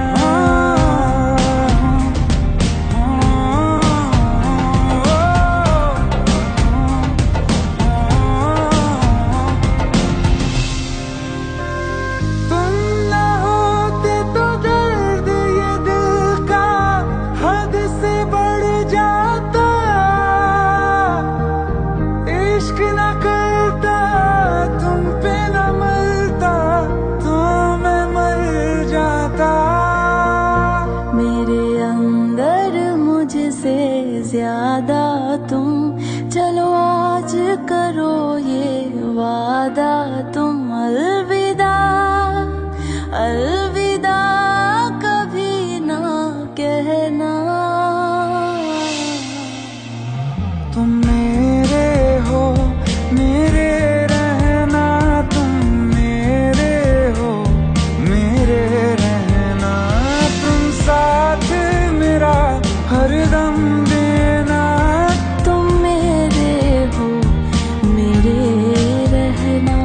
तुम ना होते तो दर्द ये दिल का हद से बढ़ जाता। इश्क न करता, तुम पे न मरता, तो मैं मर जाता। मेरे अंदर मुझसे ज्यादा तुम, चलो आज करो ये वादा। तुम अलविदा अलविदा कभी ना कहना। तुम मेरे हो मेरे रहना, तुम मेरे हो मेरे रहना। तुम साथ मेरा हरदम देना, तुम मेरे हो मेरे रहना।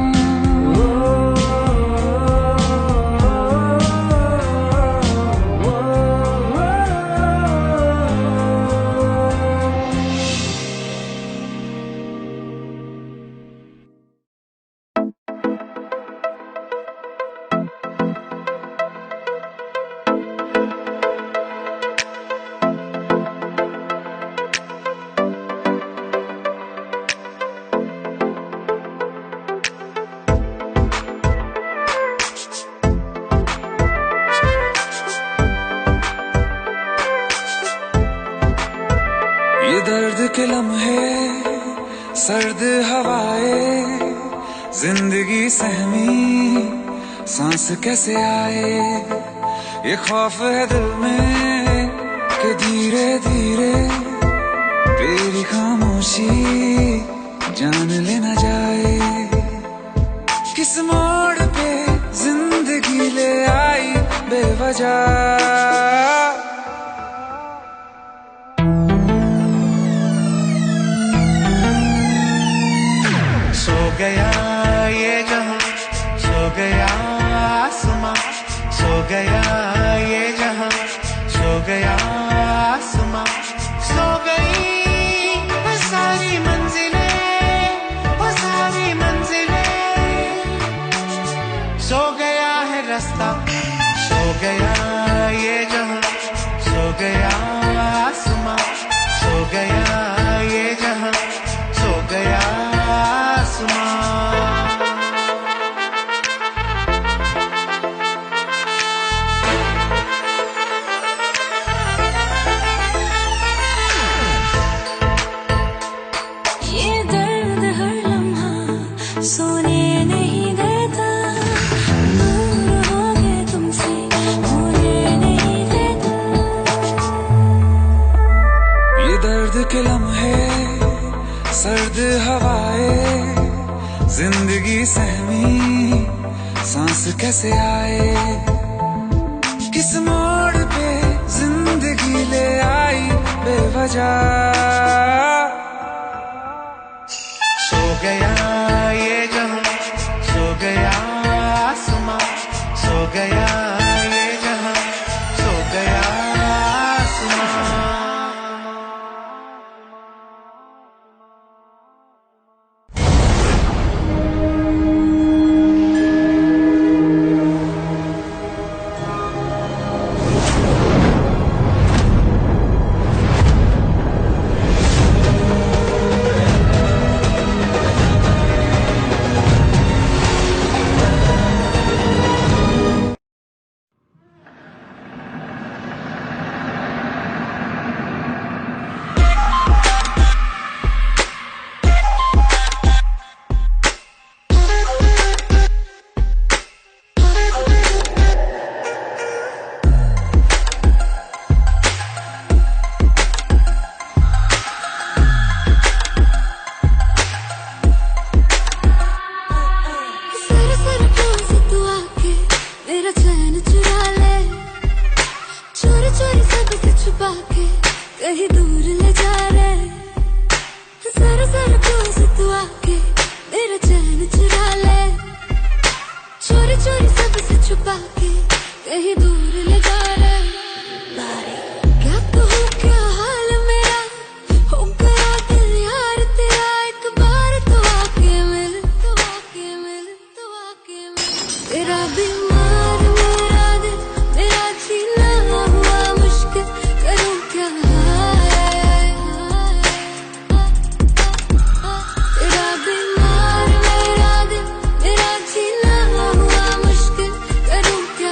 ये दर्द के लम्हे, सर्द हवाएं, जिंदगी सहमी सांस कैसे आए। ये खौफ है दिल में कि धीरे धीरे तेरी खामोशी जान ले न जाए। किस मोड़ पे जिंदगी ले आई बेवजह। सो गया ये जहां, सो गया आसमां, सो गया ये जहां, सो गया आसमां। सो गई वो सारी मंजिलें, वो सारी मंजिलें। सो गया है रास्ता, सो गया ये जहां, सो गया आसमां, सो गया ये जहां, सो गया आसमां। ये दर्द हर लम्हा सोने नहीं देता। दूर हो गए तुमसे होने नहीं देता। ये दर्द के लम्हे, सर्द हवाएं, जिंदगी सहमी सांस कैसे आए। किस मोड़ पे जिंदगी ले आई बेवजह। सो गया ये जहां, सो गया आसमां, सो गया ये जहां, सो गया आसमां। छुपा के कहीं दूर ले जा रहे, जरा जरा क्लोज तू आके मेरा चैन चुरा ले, चोरी चोरी सबसे छुपा के कहीं दूर ले जा रहे। क्या कहूँ क्या हाल मेरा, हो गया दिल यार तेरा, एक बार तो आके मिल, तो आके मिल, तो आके मिल। तेरा बीमार मेरा दिल, मेरा जीना हुआ मुश्किल, करूँ क्या तेरा बीमार मेरा दिल, मेरा जीना हुआ मुश्किल, करूँ क्या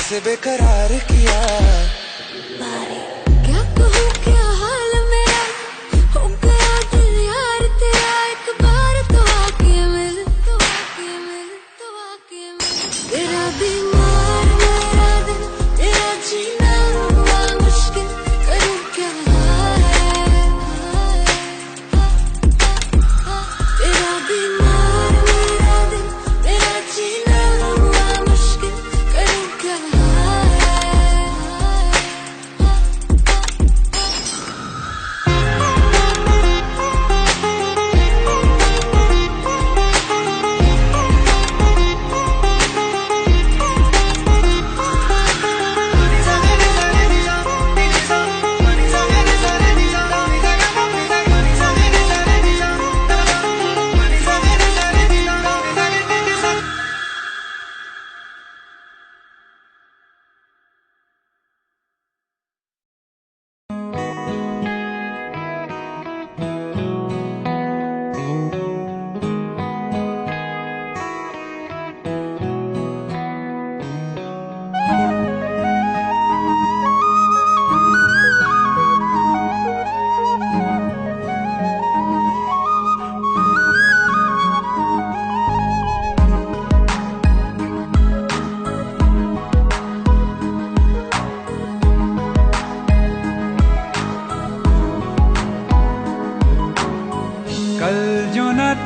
से बेकरार किया। क्या कहूँ क्या हाल मेरा, हो गया दिल यार तेरा, एक बार तो आके मिल, तो आके मिल, तो आके मिल। तेरा बीमार मेरा दिल, तेरा जीना हुआ मुश्किल, करूँ क्या तेरा बीमार मेरा दिल, तेरा जीना हुआ मुश्किल, करूँ क्या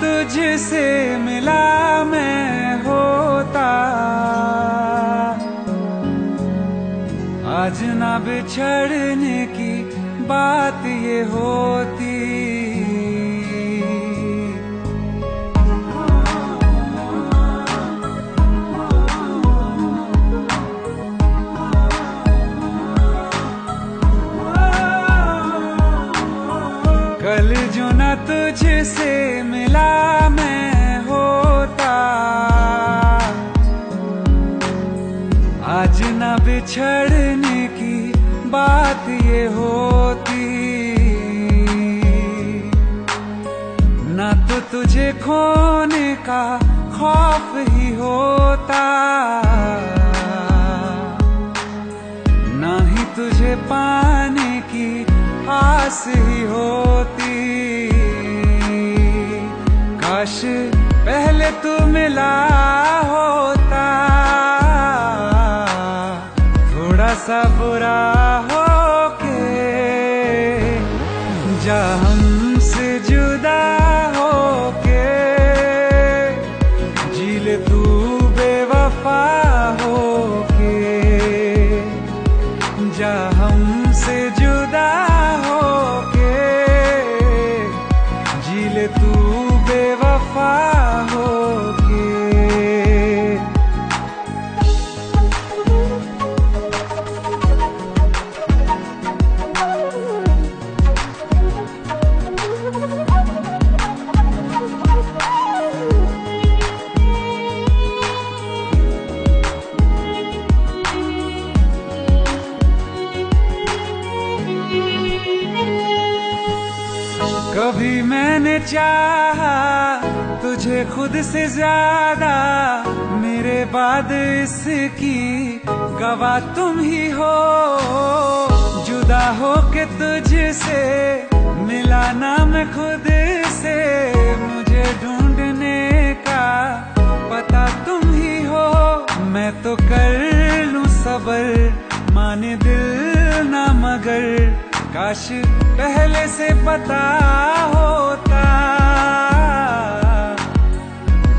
तुझसे मिला मैं होता, आज ना बिछड़ने की बात ये होती। कल जो ना तुझसे मिला मैं होता, आज ना बिछड़ने की बात ये होती। ना तो तुझे खोने का खौफ ही होता, ना ही तुझे पाने की आस ही होती। काश पहले तू मिला होता, थोड़ा सा बुरा होके जा हमसे जुदा होके, जी ले तू बेवफा होके, जा हमसे जुदा होके, जी ले तू बेवफा होके। कभी मैंने चाहा तुझे खुद से ज्यादा, मेरे बाद इसकी गवाह तुम ही हो। जुदा हो के तुझसे मिला ना मैं खुद से, मुझे ढूंढने का पता तुम ही हो। मैं तो कर लूं सबर, माने दिल ना मगर, काश पहले से पता होता।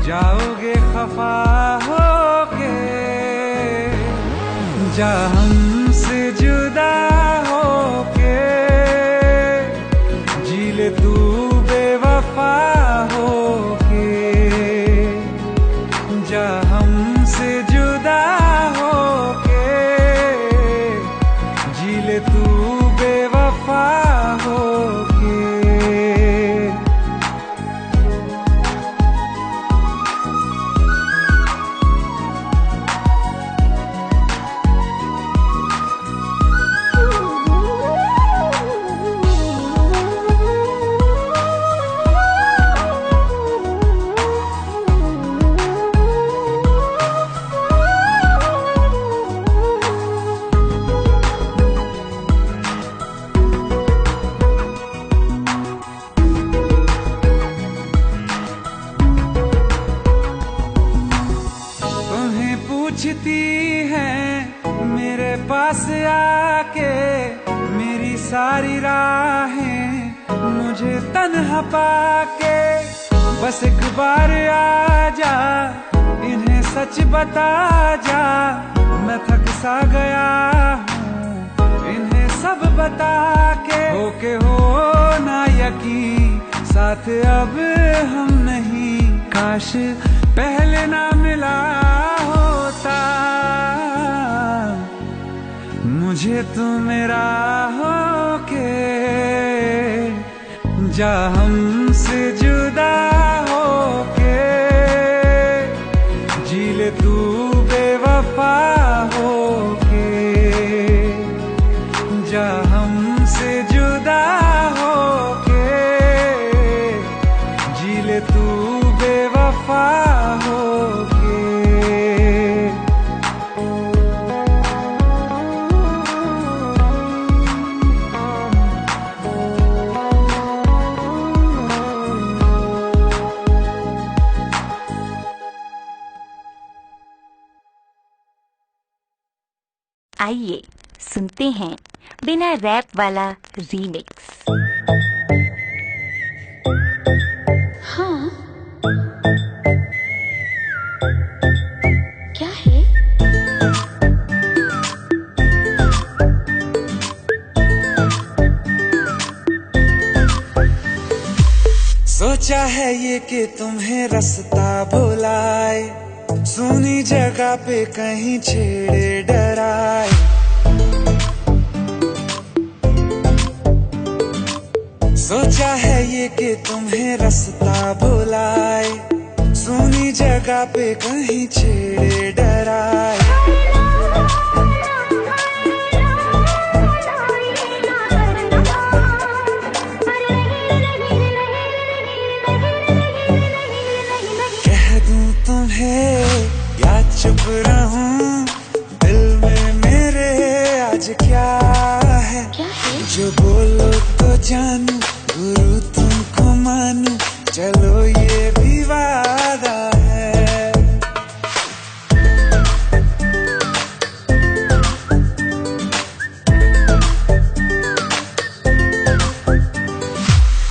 जाओगे खफा होके, जा हमसे जुदा होके, जी ले तू बेवफा होके, जा हमसे जुदा होके, जी ले तू बेवफा होके। पूछती है मेरे पास आके, मेरी सारी राहें मुझे तन्हा पाके। बस एक बार आ जा, इन्हें सच बता जा, मैं थक सा गया हूँ इन्हें सब बता के। होके हो ना यकीन, साथ अब हम नहीं, काश पहले ना मिला होता। मुझे तू मेरा होके, जा हमसे जुदा होके, जी ले तू बेवफा होके, जा हमसे जुदा होके, जी ले तू बेवफा होके। आइए सुनते हैं बिना रैप वाला रीमिक्स। हाँ सोचा है ये कि तुम्हें रास्ता बुलाए, सुनी जगह पे कहीं छेड़े डराए। सोचा है ये कि तुम्हें रास्ता बुलाए, सुनी जगह पे कहीं छेड़े डराए। कह दूं तुम्हें या चुप रहूं, दिल में मेरे आज क्या है? जो बोलो तो जानू, गुरु तुमको मानू, चलो ये भी वादा है।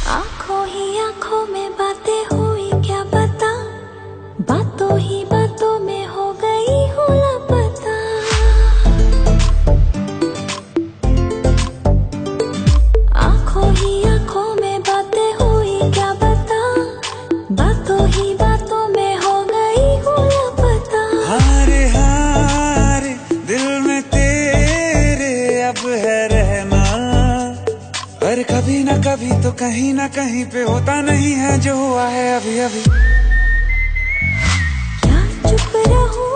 आंखों ही आंखों में बातें हुई क्या पता, बातों ही बातों में हो गई हूँ लापता। आंखों ही आंखों में बातें हुई क्या पता, बातों ही बातों में हो गई हूँ लापता। हारे हारे दिल में तेरे अब है रहना, पर कभी ना कभी तो कहीं ना कहीं पे होता नहीं है जो हुआ है अभी अभी। क्या चुप रहूं